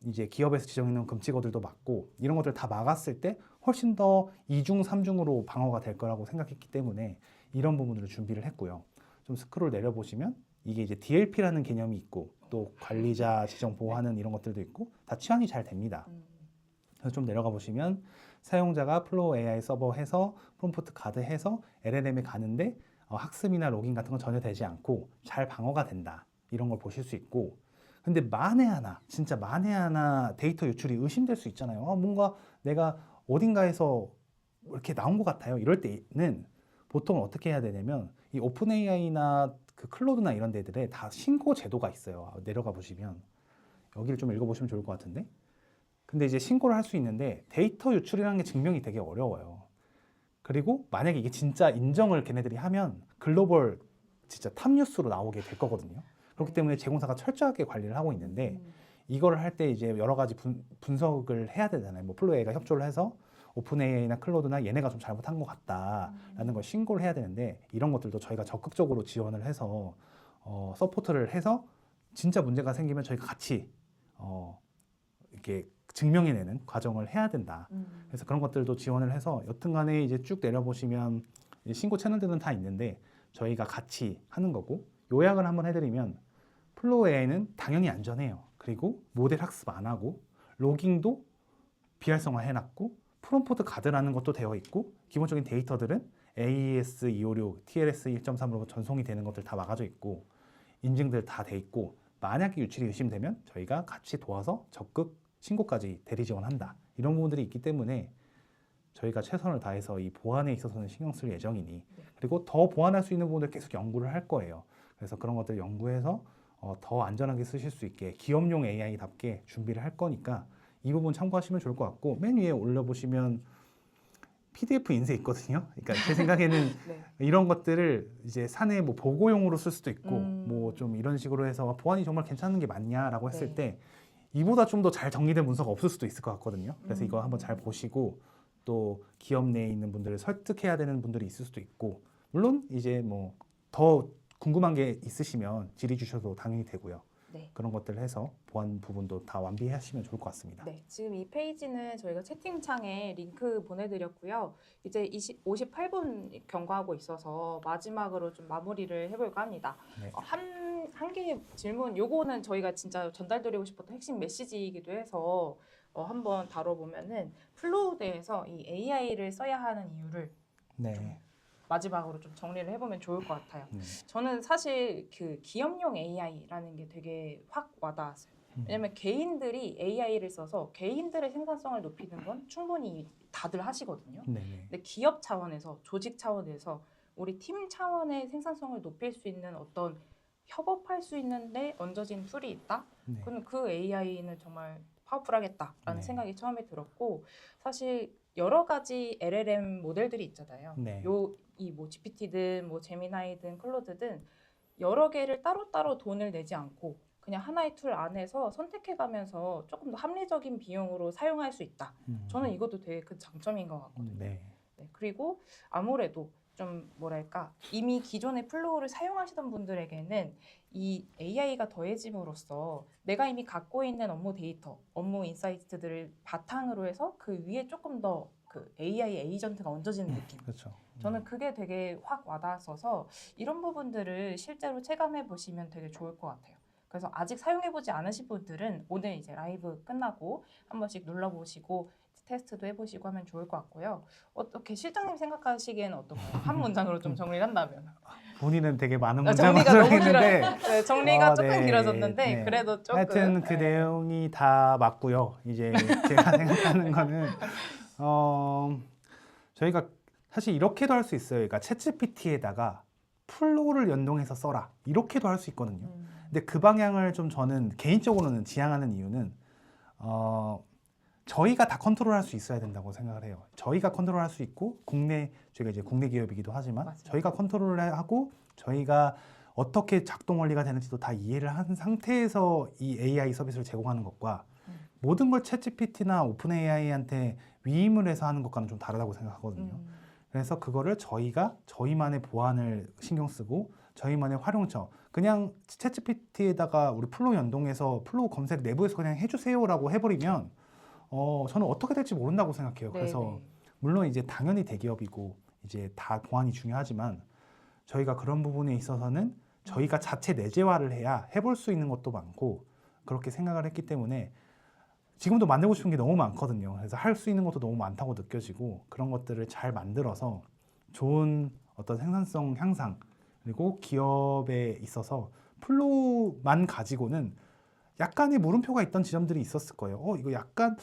이제 기업에서 지정해놓은 금지어들도 막고, 이런 것들 다 막았을 때 훨씬 더 2중, 3중으로 방어가 될 거라고 생각했기 때문에 이런 부분들을 준비를 했고요. 좀 스크롤 내려보시면 이게 이제 DLP라는 개념이 있고, 또 관리자 지정 보호하는 이런 것들도 있고, 다 취향이 잘 됩니다. 그래서 좀 내려가 보시면 사용자가 플로우 AI 서버 해서 프롬프트 가드 해서 LLM에 가는데 학습이나 로깅 같은 건 전혀 되지 않고 잘 방어가 된다, 이런 걸 보실 수 있고, 근데 만에 하나, 진짜 만에 하나 데이터 유출이 의심될 수 있잖아요. 뭔가 내가 어딘가에서 이렇게 나온 것 같아요. 이럴 때는 보통 어떻게 해야 되냐면, 이 오픈 AI나 그 클로드나 이런 데들에 다 신고 제도가 있어요. 내려가 보시면 여기를 좀 읽어보시면 좋을 것 같은데, 근데 이제 신고를 할 수 있는데 데이터 유출이라는 게 증명이 되게 어려워요. 그리고 만약에 이게 진짜 인정을 걔네들이 하면 글로벌 진짜 탑 뉴스로 나오게 될 거거든요. 그렇기 때문에 제공사가 철저하게 관리를 하고 있는데, 이거를 할 때 이제 여러 가지 분석을 해야 되잖아요. 뭐 플로우 AI가 협조를 해서 오픈 AI나 클로드나 얘네가 좀 잘못한 것 같다라는 걸 신고를 해야 되는데, 이런 것들도 저희가 적극적으로 지원을 해서 서포트를 해서 진짜 문제가 생기면 저희가 같이 이렇게 증명해내는 과정을 해야 된다. 그래서 그런 것들도 지원을 해서, 여튼간에 이제 쭉 내려보시면 이제 신고 채널들은 다 있는데 저희가 같이 하는 거고, 요약을 한번 해드리면 플로우 AI는 당연히 안전해요. 그리고 모델 학습 안 하고, 로깅도 비활성화 해놨고, 프롬프트 가드라는 것도 되어 있고, 기본적인 데이터들은 AES 256, TLS 1.3으로 전송이 되는 것들 다 막아져 있고, 인증들 다 돼 있고, 만약에 유출이 의심되면 저희가 같이 도와서 적극 신고까지 대리 지원한다. 이런 부분들이 있기 때문에 저희가 최선을 다해서 이 보안에 있어서는 신경 쓸 예정이니, 그리고 더 보완할 수 있는 부분들 계속 연구를 할 거예요. 그래서 그런 것들 연구해서 더 안전하게 쓰실 수 있게 기업용 AI답게 준비를 할 거니까 이 부분 참고하시면 좋을 것 같고, 맨 위에 올려보시면 PDF 인쇄 있거든요. 그러니까 제 생각에는 네. 이런 것들을 이제 사내 뭐 보고용으로 쓸 수도 있고, 뭐 좀 이런 식으로 해서 보안이 정말 괜찮은 게 맞냐라고 했을 네. 때 이보다 좀 더 잘 정리된 문서가 없을 수도 있을 것 같거든요. 그래서 이거 한번 잘 보시고, 또 기업 내에 있는 분들을 설득해야 되는 분들이 있을 수도 있고, 물론 이제 뭐 더 궁금한 게 있으시면 질의 주셔도 당연히 되고요. 네. 그런 것들을 해서 보안 부분도 다 완비하시면 좋을 것 같습니다. 네, 지금 이 페이지는 저희가 채팅창에 링크 보내드렸고요. 이제 58분 경과하고 있어서 마지막으로 좀 마무리를 해볼까 합니다. 네. 한 개의 질문, 요거는 저희가 진짜 전달드리고 싶었던 핵심 메시지이기도 해서 한번 다뤄보면은 플로우대에서 이 AI를 써야 하는 이유를 네. 마지막으로 좀 정리를 해보면 좋을 것 같아요. 네. 저는 사실 그 기업용 AI라는 게 되게 확 와닿았어요. 왜냐면 개인들이 AI를 써서 개인들의 생산성을 높이는 건 충분히 다들 하시거든요. 네. 근데 기업 차원에서, 조직 차원에서 우리 팀 차원의 생산성을 높일 수 있는 어떤 협업할 수 있는데 얹어진 툴이 있다? 네. 그럼 그 AI는 정말 파워풀하겠다라는 네. 생각이 처음에 들었고, 사실 여러 가지 LLM 모델들이 있잖아요. 네. 이 뭐 GPT든 뭐 제미나이든 클로드든 여러 개를 따로따로 돈을 내지 않고 그냥 하나의 툴 안에서 선택해가면서 조금 더 합리적인 비용으로 사용할 수 있다. 저는 이것도 되게 큰 장점인 것 같거든요. 네. 네, 그리고 아무래도 좀 뭐랄까 이미 기존의 플로우를 사용하시던 분들에게는 이 AI가 더해짐으로써 내가 이미 갖고 있는 업무 데이터, 업무 인사이트들을 바탕으로 해서 그 위에 조금 더 그 AI 에이전트가 얹어지는 느낌. 그렇죠. 저는 그게 되게 확 와닿았어서 이런 부분들을 실제로 체감해 보시면 되게 좋을 것 같아요. 그래서 아직 사용해보지 않으신 분들은 오늘 이제 라이브 끝나고 한 번씩 눌러보시고 테스트도 해보시고 하면 좋을 것 같고요. 어떻게 실장님 생각하시기에는 어떤가요? 한 문장으로 좀 정리를 한다면. 본인은 되게 많은 문장을 정리가 너무 했는데 네, 정리가 조금 네. 길어졌는데 네. 그래도 조금. 하여튼 그 네. 내용이 다 맞고요. 이제 제가 생각하는 거는 저희가 사실 이렇게도 할 수 있어요. 그러니까 챗GPT에다가 플로우를 연동해서 써라. 이렇게도 할 수 있거든요. 근데 그 방향을 좀 저는 개인적으로는 지향하는 이유는 저희가 다 컨트롤할 수 있어야 된다고 생각을 해요. 저희가 컨트롤할 수 있고 저희가 이제 국내 기업이기도 하지만 맞아요. 저희가 컨트롤하고 저희가 어떻게 작동 원리가 되는지도 다 이해를 한 상태에서 이 AI 서비스를 제공하는 것과 모든 걸 챗GPT나 오픈 AI한테 위임을 해서 하는 것과는 좀 다르다고 생각하거든요. 그래서 그거를 저희가 저희만의 보안을 신경 쓰고 저희만의 활용처 그냥 챗GPT에다가 우리 플로우 연동해서 플로우 검색 내부에서 그냥 해주세요라고 해버리면 저는 어떻게 될지 모른다고 생각해요. 그래서 물론 이제 당연히 대기업이고 이제 다 보안이 중요하지만 저희가 그런 부분에 있어서는 저희가 자체 내재화를 해야 해볼 수 있는 것도 많고 그렇게 생각을 했기 때문에 지금도 만들고 싶은 게 너무 많거든요. 그래서 할 수 있는 것도 너무 많다고 느껴지고 그런 것들을 잘 만들어서 좋은 어떤 생산성 향상 그리고 기업에 있어서 플로우만 가지고는 약간의 물음표가 있던 지점들이 있었을 거예요. 이거 약간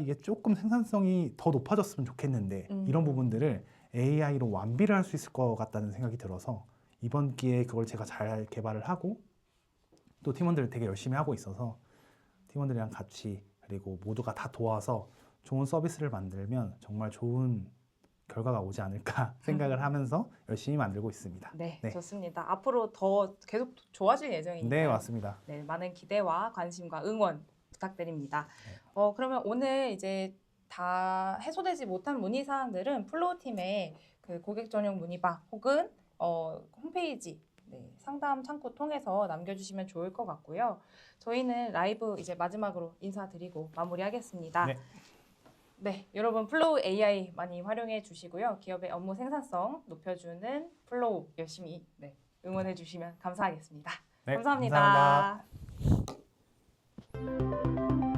이게 조금 생산성이 더 높아졌으면 좋겠는데 이런 부분들을 AI로 완비를 할 수 있을 것 같다는 생각이 들어서 이번 기회에 그걸 제가 잘 개발을 하고 또 팀원들 되게 열심히 하고 있어서 팀원들이랑 같이 그리고 모두가 다 도와서 좋은 서비스를 만들면 정말 좋은 결과가 오지 않을까 생각을 하면서 열심히 만들고 있습니다. 네, 좋습니다. 앞으로 더 계속 좋아질 예정이니까. 네, 맞습니다. 네, 많은 기대와 관심과 응원 부탁드립니다. 그러면 오늘 이제 다 해소되지 못한 문의 사항들은 플로우 팀의 그 고객 전용 문의방 혹은 홈페이지 상담 창구 통해서 남겨주시면 좋을 것 같고요. 저희는 라이브 이제 마지막으로 인사드리고 마무리하겠습니다. 네, 여러분 플로우 AI 많이 활용해 주시고요. 기업의 업무 생산성 높여주는 플로우 열심히 응원해 주시면 감사하겠습니다. 네, 감사합니다. 감사합니다.